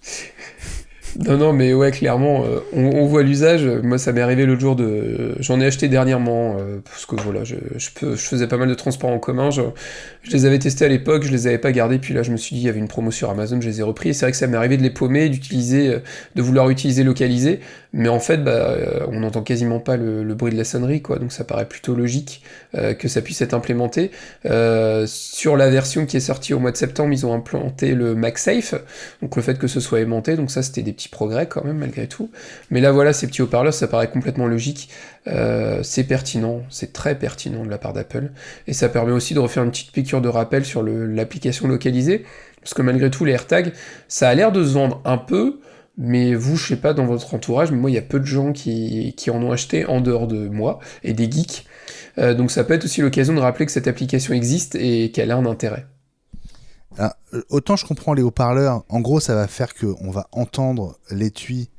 Non, mais ouais, clairement, on voit l'usage. Moi, ça m'est arrivé l'autre jour j'en ai acheté dernièrement, parce que voilà, je faisais pas mal de transports en commun. Je les avais testés à l'époque, je les avais pas gardés, puis là, je me suis dit, il y avait une promo sur Amazon, je les ai repris. Et c'est vrai que ça m'est arrivé de les paumer, de vouloir utiliser localisé, mais en fait, on n'entend quasiment pas le bruit de la sonnerie, quoi. Donc ça paraît plutôt logique que ça puisse être implémenté. Sur la version qui est sortie au mois de septembre, ils ont implanté le MagSafe, donc le fait que ce soit aimanté, donc ça, c'était des petits progrès quand même malgré tout, mais là voilà, ces petits haut-parleurs, ça paraît complètement logique, c'est pertinent, c'est très pertinent de la part d'Apple, et ça permet aussi de refaire une petite piqûre de rappel sur l'application localisée, parce que malgré tout les AirTags, ça a l'air de se vendre un peu, mais vous, je sais pas, dans votre entourage, mais moi il y a peu de gens qui en ont acheté en dehors de moi, et des geeks, donc ça peut être aussi l'occasion de rappeler que cette application existe et qu'elle a un intérêt.
Alors, autant je comprends les haut-parleurs, en gros ça va faire qu'on va entendre l'étui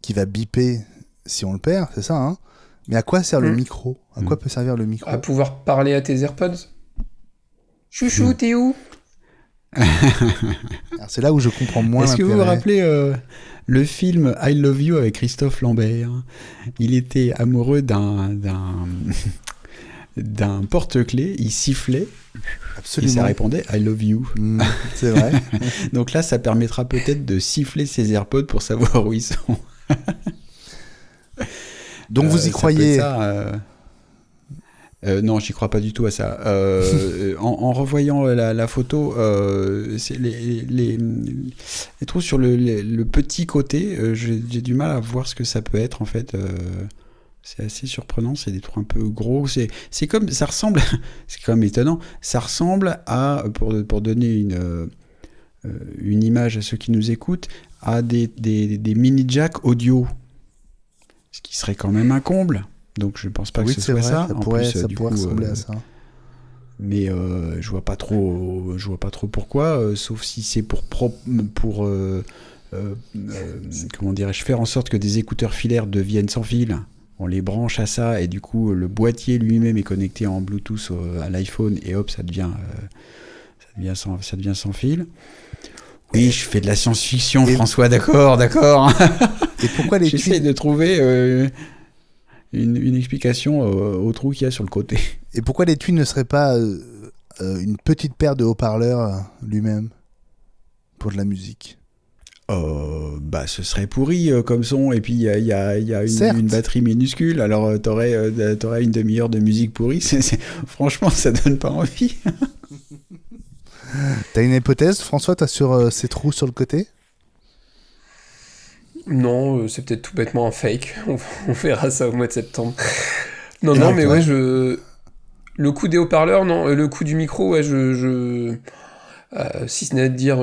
qui va biper si on le perd, c'est ça, hein ? Mais à quoi sert le micro ? À quoi peut servir le micro ?
À pouvoir parler à tes AirPods. Chouchou, t'es où ?
Alors, c'est là où je comprends moins
l'intérêt. Est-ce que vous vous rappelez le film I Love You avec Christophe Lambert ? Il était amoureux d'un porte-clés, il sifflait.
Absolument.
Et ça répondait I love you.
C'est vrai.
Donc là, ça permettra peut-être de siffler ses AirPods pour savoir où ils sont.
Donc vous y croyez ?
Non, j'y crois pas du tout à ça. En revoyant la photo, c'est les trous sur le petit côté, j'ai du mal à voir ce que ça peut être en fait. C'est assez surprenant, c'est des trous un peu gros. C'est comme, ça ressemble, c'est quand même étonnant. Ça ressemble à, pour donner une image à ceux qui nous écoutent, à des mini jacks audio, ce qui serait quand même un comble. Donc je pense pas que ce soit ça.
Ça pourrait ressembler à ça.
Mais je vois pas trop pourquoi, sauf si c'est pour comment dirais-je, faire en sorte que des écouteurs filaires deviennent sans fil. On les branche à ça et du coup le boîtier lui-même est connecté en Bluetooth à l'iPhone et hop, ça devient sans fil. Oui, je fais de la science-fiction, François, d'accord.
Et pourquoi les
J'essaie de trouver une explication au trou qu'il y a sur le côté.
Et pourquoi l'étui ne serait pas une petite paire de haut-parleurs lui-même pour de la musique ?
Ce serait pourri comme son, et puis il y a une batterie minuscule, alors t'aurais une demi-heure de musique pourrie, franchement ça donne pas envie.
T'as une hypothèse, François, sur ces trous sur le côté ?
Non, c'est peut-être tout bêtement un fake, on verra ça au mois de septembre. Non, mais ouais, le coup des haut-parleurs, non, le coup du micro, ouais, si ce n'est de dire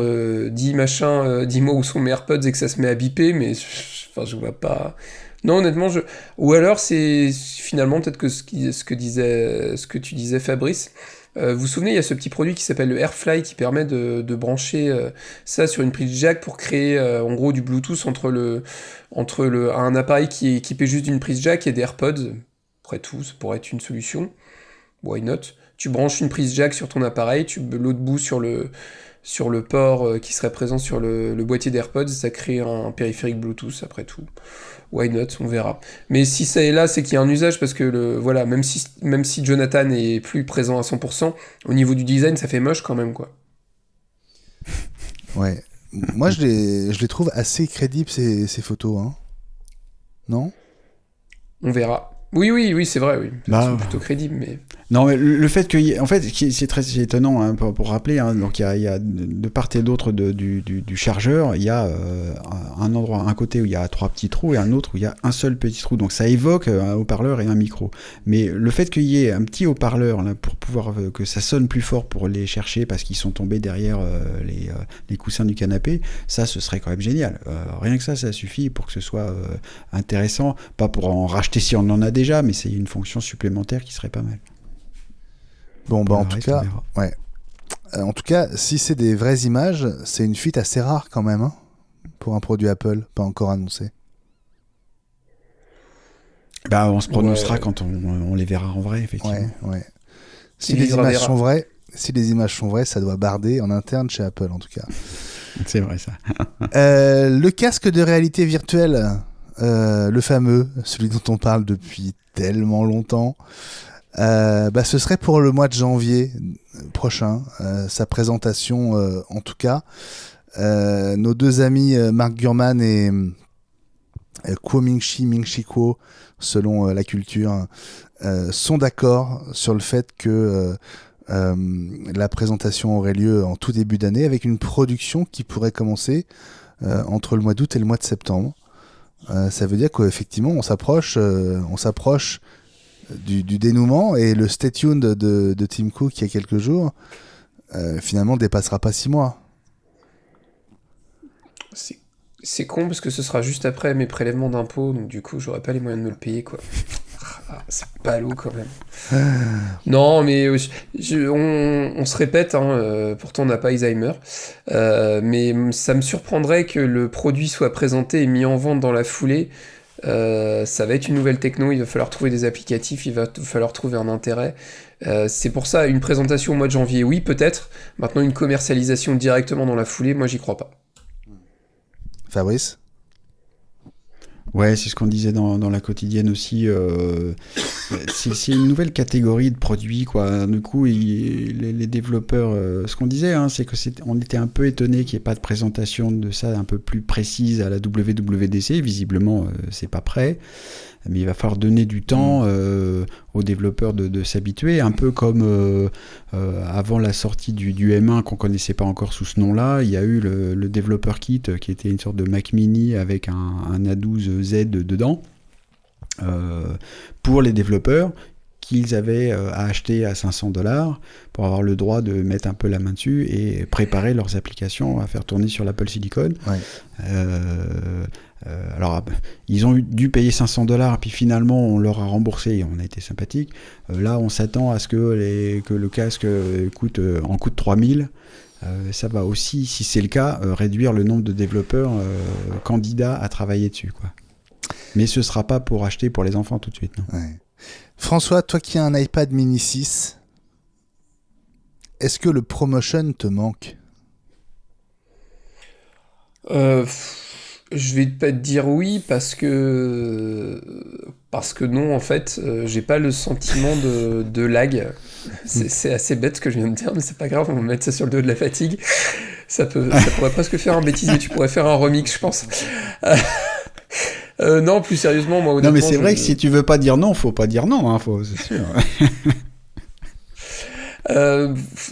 10 mots où sont mes AirPods et que ça se met à biper, mais je vois pas. Non, honnêtement, ou alors c'est finalement peut-être que ce que tu disais, Fabrice. Vous vous souvenez, il y a ce petit produit qui s'appelle le AirFly qui permet de brancher ça sur une prise jack pour créer en gros du Bluetooth entre un appareil qui est équipé juste d'une prise jack et des AirPods. Après tout, ça pourrait être une solution. Why not ? Tu branches une prise jack sur ton appareil, l'autre bout sur le port qui serait présent sur le boîtier d'AirPods, ça crée un périphérique Bluetooth, après tout. Why not, on verra. Mais si ça est là, c'est qu'il y a un usage, parce que voilà, même si Jonathan est plus présent à 100%, au niveau du design, ça fait moche quand même, quoi.
Ouais. Moi, je les trouve assez crédibles, ces photos, hein. Non ?
On verra. Oui, c'est vrai, oui. Ils sont plutôt crédibles, mais...
Non, mais le fait que... En fait, c'est très étonnant, hein, pour rappeler, hein, donc il y a de part et d'autre du chargeur, il y a un côté où il y a 3 petits trous et un autre où il y a un seul petit trou. Donc ça évoque un haut-parleur et un micro. Mais le fait qu'il y ait un petit haut-parleur là, pour pouvoir que ça sonne plus fort pour les chercher parce qu'ils sont tombés derrière les coussins du canapé, ça, ce serait quand même génial. Rien que ça suffit pour que ce soit intéressant. Pas pour en racheter si on en a des, déjà, mais c'est une fonction supplémentaire qui serait pas mal.
Bon, en tout cas, ouais. En tout cas, si c'est des vraies images, c'est une fuite assez rare quand même, hein, pour un produit Apple, pas encore annoncé.
On se prononcera quand on les verra en vrai, effectivement.
Ouais. Si les images sont vraies, ça doit barder en interne chez Apple, en tout cas.
C'est vrai, ça.
Le casque de réalité virtuelle, le fameux, celui dont on parle depuis tellement longtemps, ce serait pour le mois de janvier prochain, sa présentation en tout cas. Nos deux amis Mark Gurman et Kuo Ming-Chi Kuo, selon la culture, sont d'accord sur le fait que la présentation aurait lieu en tout début d'année avec une production qui pourrait commencer entre le mois d'août et le mois de septembre. Ça veut dire qu'effectivement on s'approche du dénouement, et le stay tuned de Tim Cook il y a quelques jours finalement dépassera pas 6 mois.
C'est con parce que ce sera juste après mes prélèvements d'impôts, donc du coup j'aurai pas les moyens de me le payer, quoi. C'est pas lourd quand même. Non, mais on se répète, hein, pourtant on n'a pas Alzheimer, mais ça me surprendrait que le produit soit présenté et mis en vente dans la foulée. Ça va être une nouvelle techno, il va falloir trouver des applicatifs, il va falloir trouver un intérêt. C'est pour ça, une présentation au mois de janvier, oui, peut-être. Maintenant, une commercialisation directement dans la foulée, moi, j'y crois pas.
Fabrice ?
Ouais, c'est ce qu'on disait dans la quotidienne aussi. C'est une nouvelle catégorie de produits, quoi. Du coup, les développeurs, ce qu'on disait, hein, c'est que on était un peu étonné qu'il n'y ait pas de présentation de ça un peu plus précise à la WWDC. Visiblement, c'est pas prêt. Mais il va falloir donner du temps aux développeurs de s'habituer, un peu comme avant la sortie du M1 qu'on connaissait pas encore sous ce nom-là. Il y a eu le Developer Kit qui était une sorte de Mac Mini avec un A12Z dedans pour les développeurs qu'ils avaient à acheter à $500 pour avoir le droit de mettre un peu la main dessus et préparer leurs applications à faire tourner sur l'Apple Silicon. Ouais. Alors, ils ont dû payer $500, puis finalement, on leur a remboursé et on a été sympathique. Là, on s'attend à ce que le casque coûte 3000. Ça va aussi, si c'est le cas, réduire le nombre de développeurs candidats à travailler dessus, quoi. Mais ce ne sera pas pour acheter pour les enfants tout de suite, non.
Ouais. François, toi qui as un iPad mini 6, est-ce que le ProMotion te manque ?
Je vais pas te dire oui parce que non, en fait, j'ai pas le sentiment de lag. C'est assez bête ce que je viens de dire, mais c'est pas grave, on va mettre ça sur le dos de la fatigue. Ça pourrait presque faire un bêtisier, tu pourrais faire un remix, je pense. Non, plus sérieusement, moi honnêtement...
Non, mais c'est vrai que si tu veux pas dire non, faut pas dire non, hein, c'est sûr.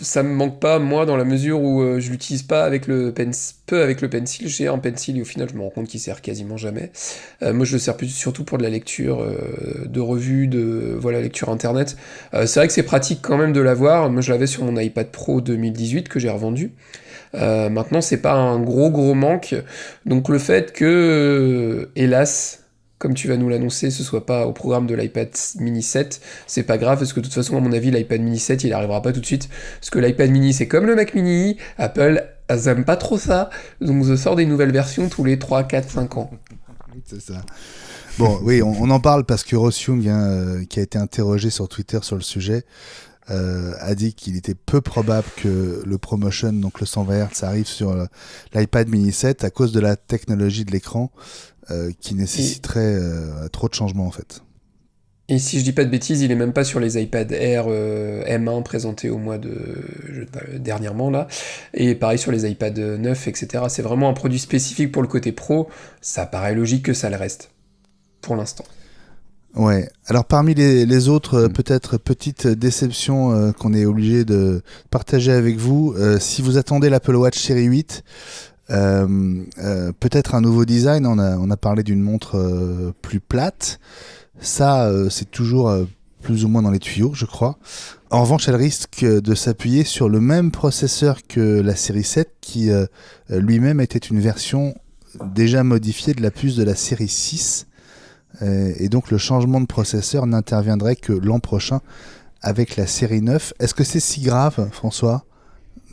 Ça me manque pas, moi, dans la mesure où je l'utilise pas avec peu avec le pencil. J'ai un pencil et au final je me rends compte qu'il sert quasiment jamais. Moi je le sers surtout pour de la lecture de revues, lecture internet. C'est vrai que c'est pratique quand même de l'avoir. Moi je l'avais sur mon iPad Pro 2018 que j'ai revendu. Maintenant c'est pas un gros manque. Donc le fait que, hélas, comme tu vas nous l'annoncer, ce soit pas au programme de l'iPad mini 7, c'est pas grave, parce que de toute façon, à mon avis, l'iPad mini 7, il arrivera pas tout de suite, parce que l'iPad mini, c'est comme le Mac mini, Apple, elles aiment pas trop ça, donc je sors des nouvelles versions tous les 3, 4, 5 ans.
C'est ça. Bon, oui, on en parle parce que Ross Young, qui a été interrogé sur Twitter sur le sujet, a dit qu'il était peu probable que le ProMotion, donc le 120 Hz, arrive sur l'iPad mini 7 à cause de la technologie de l'écran qui nécessiterait trop de changements en fait.
Et si je dis pas de bêtises, il est même pas sur les iPad Air M1 présentés au mois dernièrement là, et pareil sur les iPad 9, etc. C'est vraiment un produit spécifique pour le côté pro, ça paraît logique que ça le reste, pour l'instant.
Ouais, alors parmi les autres, peut-être petite déception qu'on est obligé de partager avec vous, si vous attendez l'Apple Watch série 8, peut-être un nouveau design, on a parlé d'une montre plus plate, ça c'est toujours plus ou moins dans les tuyaux je crois. En revanche elle risque de s'appuyer sur le même processeur que la série 7 qui lui-même était une version déjà modifiée de la puce de la série 6. Et donc le changement de processeur n'interviendrait que l'an prochain avec la série 9. Est-ce que c'est si grave, François,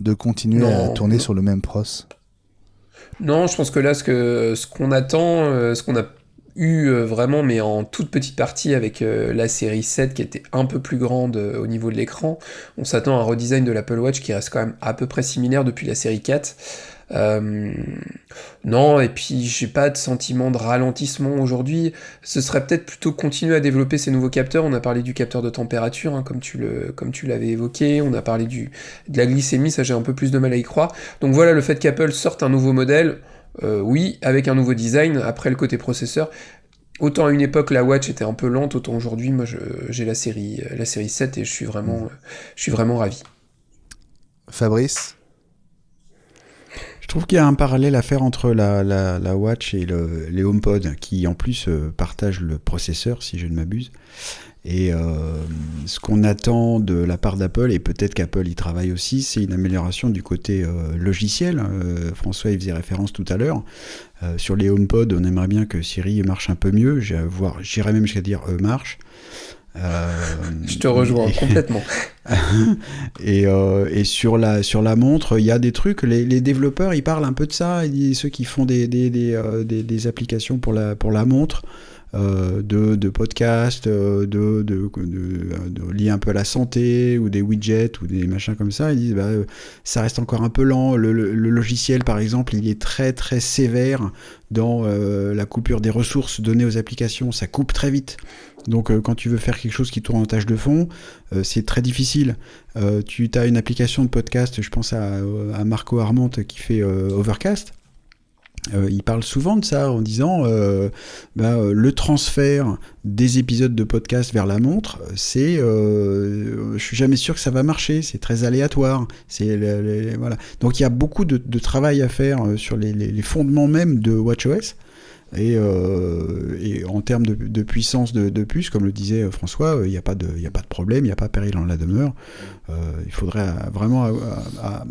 de continuer à tourner sur le même pros?
Non, je pense que là, ce qu'on attend, ce qu'on a eu vraiment, mais en toute petite partie avec la série 7 qui était un peu plus grande au niveau de l'écran, on s'attend à un redesign de l'Apple Watch qui reste quand même à peu près similaire depuis la série 4. Non, et puis j'ai pas de sentiment de ralentissement aujourd'hui. Ce serait peut-être plutôt continuer à développer ces nouveaux capteurs. On a parlé du capteur de température, hein, comme tu l'avais évoqué. On a parlé de la glycémie, ça j'ai un peu plus de mal à y croire. Donc voilà, le fait qu'Apple sorte un nouveau modèle, oui, avec un nouveau design. Après le côté processeur, autant à une époque la Watch était un peu lente, autant aujourd'hui, moi j'ai la série 7 et je suis vraiment ravi.
Fabrice?
Je trouve qu'il y a un parallèle à faire entre la Watch et les HomePod, qui en plus partagent le processeur, si je ne m'abuse. Et ce qu'on attend de la part d'Apple, et peut-être qu'Apple y travaille aussi, c'est une amélioration du côté logiciel. François y faisait référence tout à l'heure. Sur les HomePod, on aimerait bien que Siri marche un peu mieux, j'irais même jusqu'à dire marche.
Je te rejoins complètement.
Et sur la montre, il y a des trucs, les développeurs ils parlent un peu de ça, ceux qui font des applications pour la montre, de podcasts, de liés un peu à la santé, ou des widgets, ou des machins comme ça. Ils disent ça reste encore un peu lent. Le logiciel, par exemple, il est très très sévère dans la coupure des ressources données aux applications. Ça coupe très vite. Donc quand tu veux faire quelque chose qui tourne en tâche de fond, c'est très difficile. Tu as une application de podcast, je pense à Marco Arment qui fait Overcast. Il parle souvent de ça en disant le transfert des épisodes de podcast vers la montre, je suis jamais sûr que ça va marcher, c'est très aléatoire. Voilà. Donc il y a beaucoup de travail à faire sur les fondements même de WatchOS. Et en termes de puissance de puce, comme le disait François, il n'y a pas de problème, il n'y a pas péril en la demeure. Il faudrait vraiment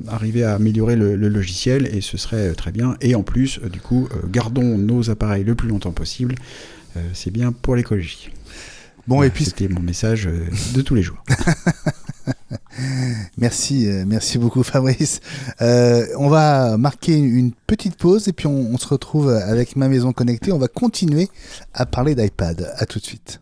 arriver à améliorer le logiciel, et ce serait très bien. Et en plus, du coup, gardons nos appareils le plus longtemps possible. C'est bien pour l'écologie.
Bon,
voilà,
et puis
c'était mon message de tous les jours.
Merci beaucoup Fabrice. On va marquer une petite pause et puis on se retrouve avec Ma Maison Connectée. On va continuer à parler d'iPad. À tout de suite.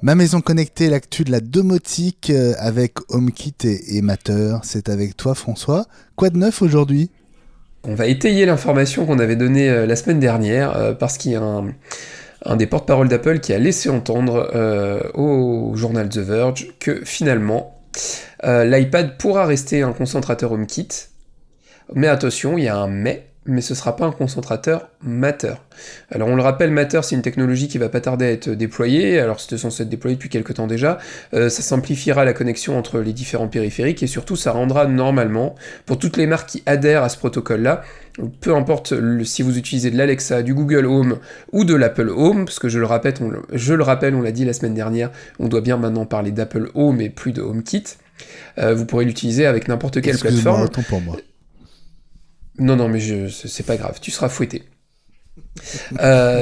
Ma Maison Connectée, l'actu de la domotique avec HomeKit et Matter. C'est avec toi François. Quoi de neuf aujourd'hui ?
On va étayer l'information qu'on avait donnée la semaine dernière parce qu'il y a un des porte-parole d'Apple qui a laissé entendre au journal The Verge que finalement l'iPad pourra rester un concentrateur HomeKit, mais attention, il y a un mais ce sera pas un concentrateur Matter. Alors on le rappelle, Matter c'est une technologie qui va pas tarder à être déployée, alors c'était censé être déployé depuis quelques temps déjà, ça simplifiera la connexion entre les différents périphériques et surtout ça rendra normalement, pour toutes les marques qui adhèrent à ce protocole-là, peu importe si vous utilisez de l'Alexa, du Google Home ou de l'Apple Home, parce que je le rappelle, on l'a dit la semaine dernière, on doit bien maintenant parler d'Apple Home et plus de HomeKit, vous pourrez l'utiliser avec n'importe quelle plateforme.
Autant pour moi.
Non, mais c'est pas grave, tu seras fouetté.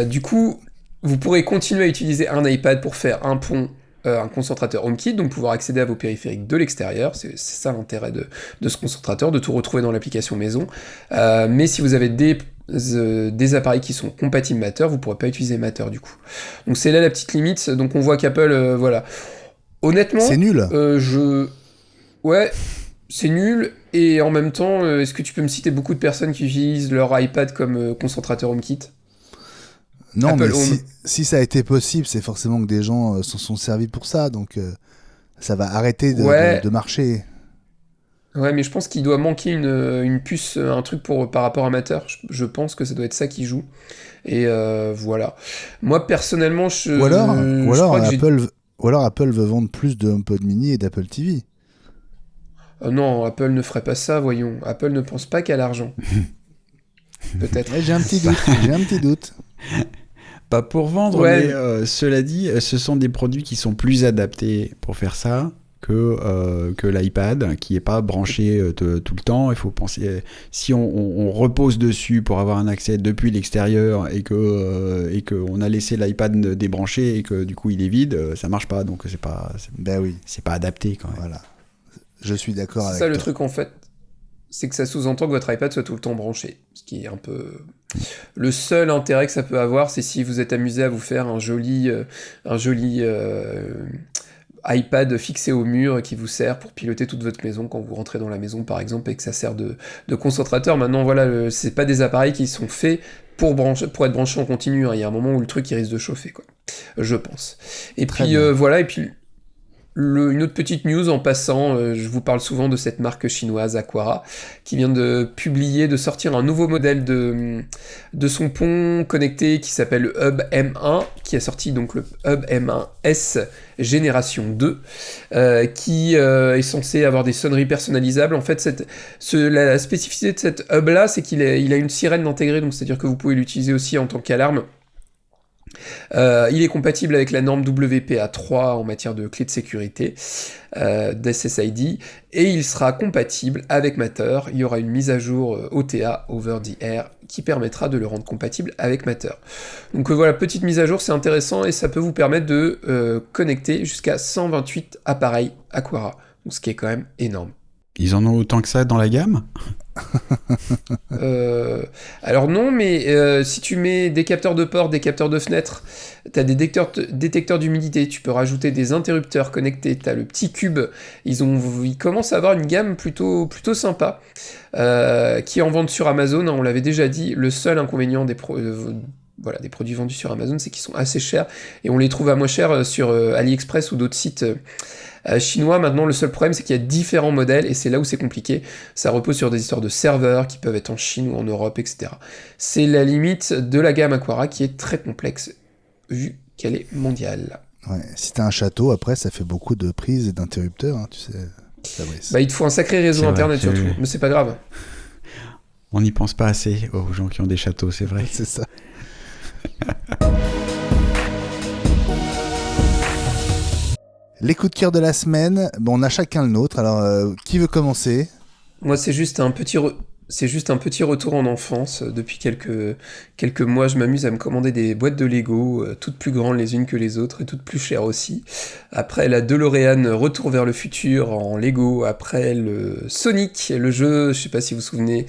Du coup, vous pourrez continuer à utiliser un iPad pour faire un concentrateur HomeKit, donc pouvoir accéder à vos périphériques de l'extérieur, c'est ça l'intérêt de ce concentrateur, de tout retrouver dans l'application maison. Mais si vous avez des appareils qui sont compatibles Matter, vous ne pourrez pas utiliser Matter du coup. Donc c'est là la petite limite, donc on voit qu'Apple, voilà. Honnêtement,
c'est nul.
Ouais, c'est nul, et en même temps, est-ce que tu peux me citer beaucoup de personnes qui utilisent leur iPad comme concentrateur HomeKit ?
Non,
Apple
mais
Home.
si ça a été possible, c'est forcément que des gens s'en sont servis pour ça, donc ça va arrêter de marcher.
Ouais, mais je pense qu'il doit manquer une puce, un truc par rapport à Matter. Je pense que ça doit être ça qui joue. Et voilà. Moi, personnellement,
Ou alors Apple veut vendre plus de HomePod mini et d'Apple TV.
Non, Apple ne ferait pas ça, voyons. Apple ne pense pas qu'à l'argent. Peut-être.
Ouais, j'ai un petit doute.
Pas pour vendre, mais cela dit, ce sont des produits qui sont plus adaptés pour faire ça. que l'iPad, qui n'est pas branché tout le temps. Il faut penser, si on repose dessus pour avoir un accès depuis l'extérieur et qu'on a laissé l'iPad débranché et que du coup il est vide, ça marche pas. Donc c'est pas adapté quand même.
Voilà. Je suis d'accord avec
toi. C'est ça
toi.
le truc en fait, c'est que ça sous-entend que votre iPad soit tout le temps branché, ce qui est un peu... Le seul intérêt que ça peut avoir, c'est si vous êtes amusé à vous faire un joli iPad fixé au mur qui vous sert pour piloter toute votre maison quand vous rentrez dans la maison par exemple et que ça sert de concentrateur. Maintenant voilà, c'est pas des appareils qui sont faits pour être branchés en continu, hein. Il y a un moment où le truc il risque de chauffer quoi, je pense. Et
Très
puis
bien.
voilà, et puis une autre petite news en passant, je vous parle souvent de cette marque chinoise Aqara qui vient de sortir un nouveau modèle de son pont connecté qui s'appelle le Hub M1, qui a sorti donc le Hub M1S Génération 2, qui est censé avoir des sonneries personnalisables. En fait, la spécificité de cette hub là, c'est qu'il a une sirène intégrée, donc c'est-à-dire que vous pouvez l'utiliser aussi en tant qu'alarme. Il est compatible avec la norme WPA3 en matière de clé de sécurité d'SSID et il sera compatible avec Matter. Il y aura une mise à jour OTA, Over the Air, qui permettra de le rendre compatible avec Matter. Donc voilà, petite mise à jour, c'est intéressant et ça peut vous permettre de connecter jusqu'à 128 appareils Aqara, donc ce qui est quand même énorme.
Ils en ont autant que ça dans la gamme ?
Alors non, mais si tu mets des capteurs de porte, des capteurs de fenêtre, t'as des détecteurs d'humidité, tu peux rajouter des interrupteurs connectés, t'as le petit cube, ils commencent à avoir une gamme plutôt sympa, qui est en vente sur Amazon, hein, on l'avait déjà dit. Le seul inconvénient des produits vendus sur Amazon, c'est qu'ils sont assez chers, et on les trouve à moins cher sur AliExpress ou d'autres sites chinois. Maintenant, le seul problème, c'est qu'il y a différents modèles, et c'est là où c'est compliqué. Ça repose sur des histoires de serveurs qui peuvent être en Chine ou en Europe, etc. C'est la limite de la gamme Aqara qui est très complexe, vu qu'elle est mondiale.
Ouais, si t'as un château, après, ça fait beaucoup de prises et d'interrupteurs, hein, tu sais, Fabrice.
Il te faut un sacré réseau internet surtout, mais c'est pas grave.
On n'y pense pas assez aux gens qui ont des châteaux, c'est vrai.
C'est ça. Les coups de cœur de la semaine, on a chacun le nôtre. Alors, qui veut commencer ?
Moi, c'est juste un petit retour en enfance. Depuis quelques mois, je m'amuse à me commander des boîtes de Lego, toutes plus grandes les unes que les autres et toutes plus chères aussi. Après la DeLorean Retour vers le futur en Lego, après le Sonic, le jeu, je sais pas si vous vous souvenez,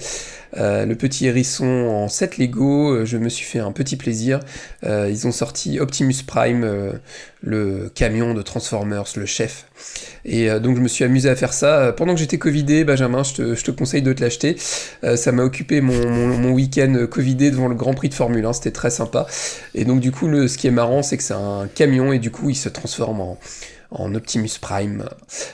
le petit hérisson en 7 Lego, je me suis fait un petit plaisir. Ils ont sorti Optimus Prime, le camion de Transformers, le chef. Et donc je me suis amusé à faire ça. Pendant que j'étais covidé, Benjamin, je te conseille de te l'acheter. Ça m'a occupé mon week-end covidé devant le Grand Prix de Formule 1, c'était très sympa. Et donc du coup, ce qui est marrant, c'est que c'est un camion et du coup, il se transforme en Optimus Prime.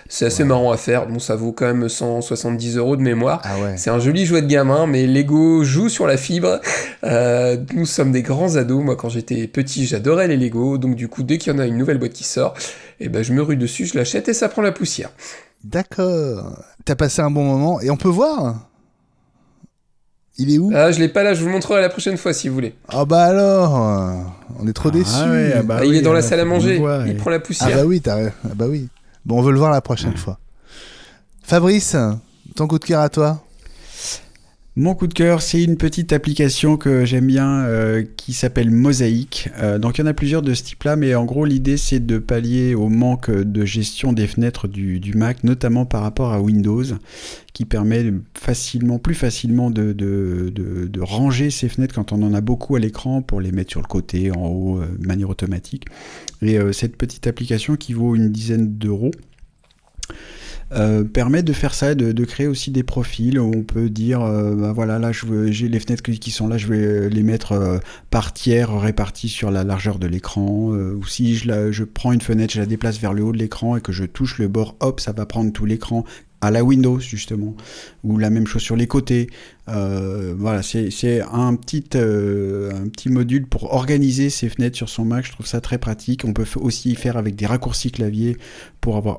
C'est assez marrant à faire. Bon, ça vaut quand même 170 € de mémoire.
Ah ouais.
C'est un joli jouet de gamin, mais Lego joue sur la fibre. Nous sommes des grands ados. Moi, quand j'étais petit, j'adorais les Lego. Donc du coup, dès qu'il y en a une nouvelle boîte qui sort, je me rue dessus, je l'achète et ça prend la poussière.
D'accord. T'as passé un bon moment et on peut voir ? Il est où ?
Je l'ai pas là, je vous le montrerai la prochaine fois si vous voulez.
Ah bah alors, on est trop déçus.
Ouais,
il est dans la salle à manger, il prend la poussière.
Ah bah oui. Bon, on veut le voir la prochaine fois. Fabrice, ton coup de cœur à toi ?
Mon coup de cœur, c'est une petite application que j'aime bien qui s'appelle Mosaic. Donc il y en a plusieurs de ce type-là, mais en gros l'idée c'est de pallier au manque de gestion des fenêtres du Mac, notamment par rapport à Windows, qui permet plus facilement de ranger ses fenêtres quand on en a beaucoup à l'écran pour les mettre sur le côté, en haut, de manière automatique. Et cette petite application qui vaut une dizaine d'euros, permet de faire ça, de créer aussi des profils où on peut dire voilà, là j'ai les fenêtres qui sont là, je vais les mettre par tiers répartis sur la largeur de l'écran, ou si je prends une fenêtre, je la déplace vers le haut de l'écran et que je touche le bord, hop, ça va prendre tout l'écran à la Windows justement, ou la même chose sur les côtés. Voilà, c'est un petit module pour organiser ses fenêtres sur son Mac. Je trouve ça très pratique. On peut aussi faire avec des raccourcis clavier pour avoir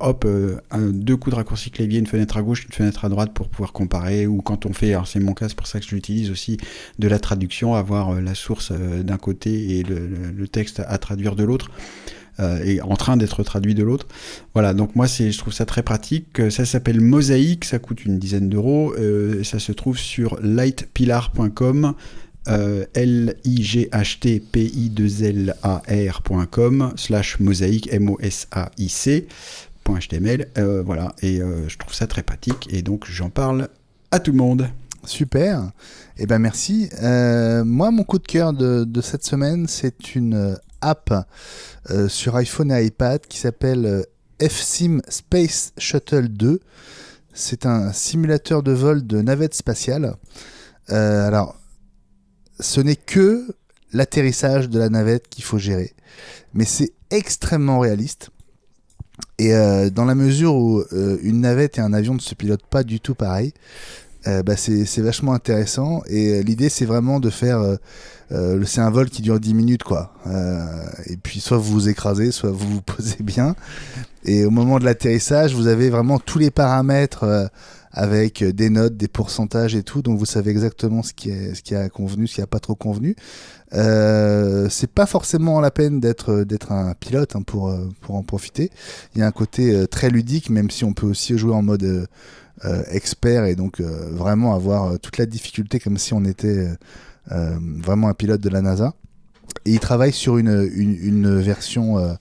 deux coups de raccourci clavier, une fenêtre à gauche, une fenêtre à droite pour pouvoir comparer, ou quand on fait, alors c'est mon cas, c'est pour ça que je l'utilise aussi, de la traduction, avoir la source d'un côté et le texte à traduire de l'autre. est en train d'être traduit de l'autre. Voilà, donc moi je trouve ça très pratique. Ça s'appelle Mosaic, ça coûte une dizaine d'euros. Ça se trouve sur lightpilar.com, lightpilar.com/mosaic, MOSAIC, .html, voilà, et je trouve ça très pratique, et donc j'en parle à tout le monde.
Super, et ben merci. Moi, mon coup de cœur de cette semaine, c'est une app sur iPhone et iPad qui s'appelle FSIM Space Shuttle 2. C'est un simulateur de vol de navette spatiale. Alors, ce n'est que l'atterrissage de la navette qu'il faut gérer, mais c'est extrêmement réaliste. Et dans la mesure où une navette et un avion ne se pilotent pas du tout pareil, c'est vachement intéressant. Et l'idée, c'est vraiment de faire... c'est un vol qui dure 10 minutes, quoi. Et puis, soit vous vous écrasez, soit vous vous posez bien. Et au moment de l'atterrissage, vous avez vraiment tous les paramètres avec des notes, des pourcentages et tout. Donc, vous savez exactement ce qui a convenu, ce qui n'a pas trop convenu. C'est pas forcément la peine d'être un pilote pour en profiter. Il y a un côté très ludique, même si on peut aussi jouer en mode expert et donc vraiment avoir toute la difficulté comme si on était vraiment un pilote de la NASA. Et il travaille sur une version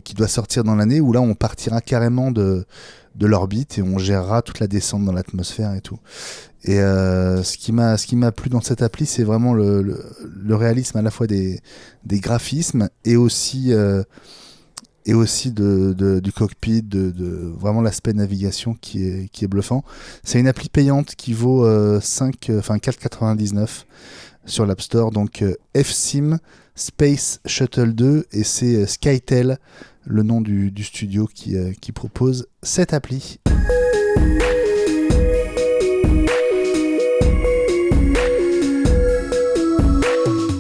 qui doit sortir dans l'année, où là on partira carrément de l'orbite et on gérera toute la descente dans l'atmosphère et tout. Et ce qui m'a plu dans cette appli, c'est vraiment le réalisme à la fois des graphismes et aussi du cockpit, de vraiment l'aspect navigation qui est bluffant. C'est une appli payante qui vaut 4,99 sur l'App Store, donc FSIM Space Shuttle 2, et c'est Skytel, le nom du studio qui propose cette appli.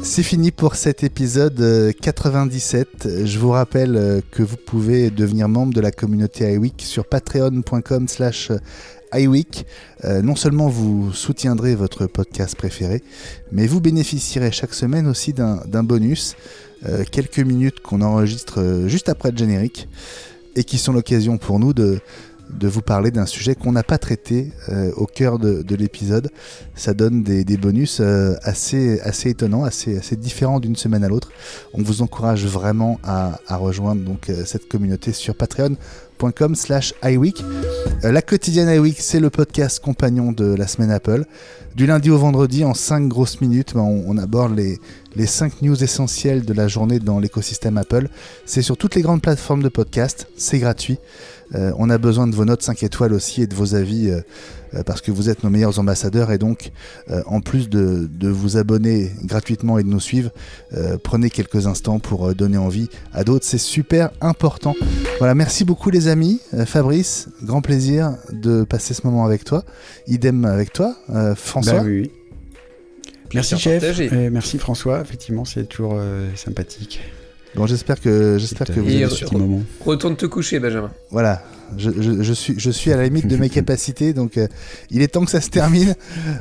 C'est fini pour cet épisode 97. Je vous rappelle que vous pouvez devenir membre de la communauté iWeek sur patreon.com/iWeek. Non seulement vous soutiendrez votre podcast préféré, mais vous bénéficierez chaque semaine aussi d'un bonus, quelques minutes qu'on enregistre juste après le générique, et qui sont l'occasion pour nous de vous parler d'un sujet qu'on n'a pas traité au cœur de l'épisode. Ça donne des bonus assez étonnants, assez différents d'une semaine à l'autre. On vous encourage vraiment à rejoindre donc cette communauté sur patreon.com/iWeek. La quotidienne iWeek, c'est le podcast compagnon de la semaine Apple. Du lundi au vendredi, en 5 grosses minutes, on aborde les 5 news essentielles de la journée dans l'écosystème Apple. C'est sur toutes les grandes plateformes de podcast, c'est gratuit. On a besoin de vos notes 5 étoiles aussi et de vos avis parce que vous êtes nos meilleurs ambassadeurs, et donc en plus de vous abonner gratuitement et de nous suivre, prenez quelques instants pour donner envie à d'autres, c'est super important. Voilà, merci beaucoup les amis. Fabrice, grand plaisir de passer ce moment avec toi. Idem avec toi, François.
Oui. Merci chef, merci François, effectivement c'est toujours sympathique.
Bon, j'espère que vous avez
ce petit moment. Retourne te coucher, Benjamin.
Voilà, je suis à la limite de mes capacités, donc il est temps que ça se termine.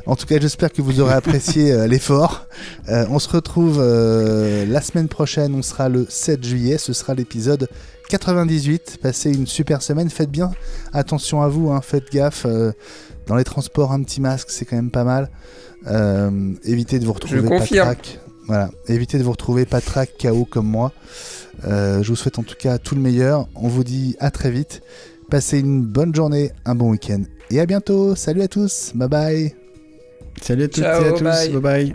En tout cas, j'espère que vous aurez apprécié l'effort. On se retrouve la semaine prochaine, on sera le 7 juillet, ce sera l'épisode 98. Passez une super semaine, faites bien attention à vous, faites gaffe. Dans les transports, un petit masque, c'est quand même pas mal. Évitez de vous retrouver patraque. Voilà, évitez de vous retrouver patraque, KO comme moi. Je vous souhaite en tout cas tout le meilleur. On vous dit à très vite. Passez une bonne journée, un bon week-end. Et à bientôt. Salut à tous. Bye bye.
Salut à toutes et à tous. Bye bye.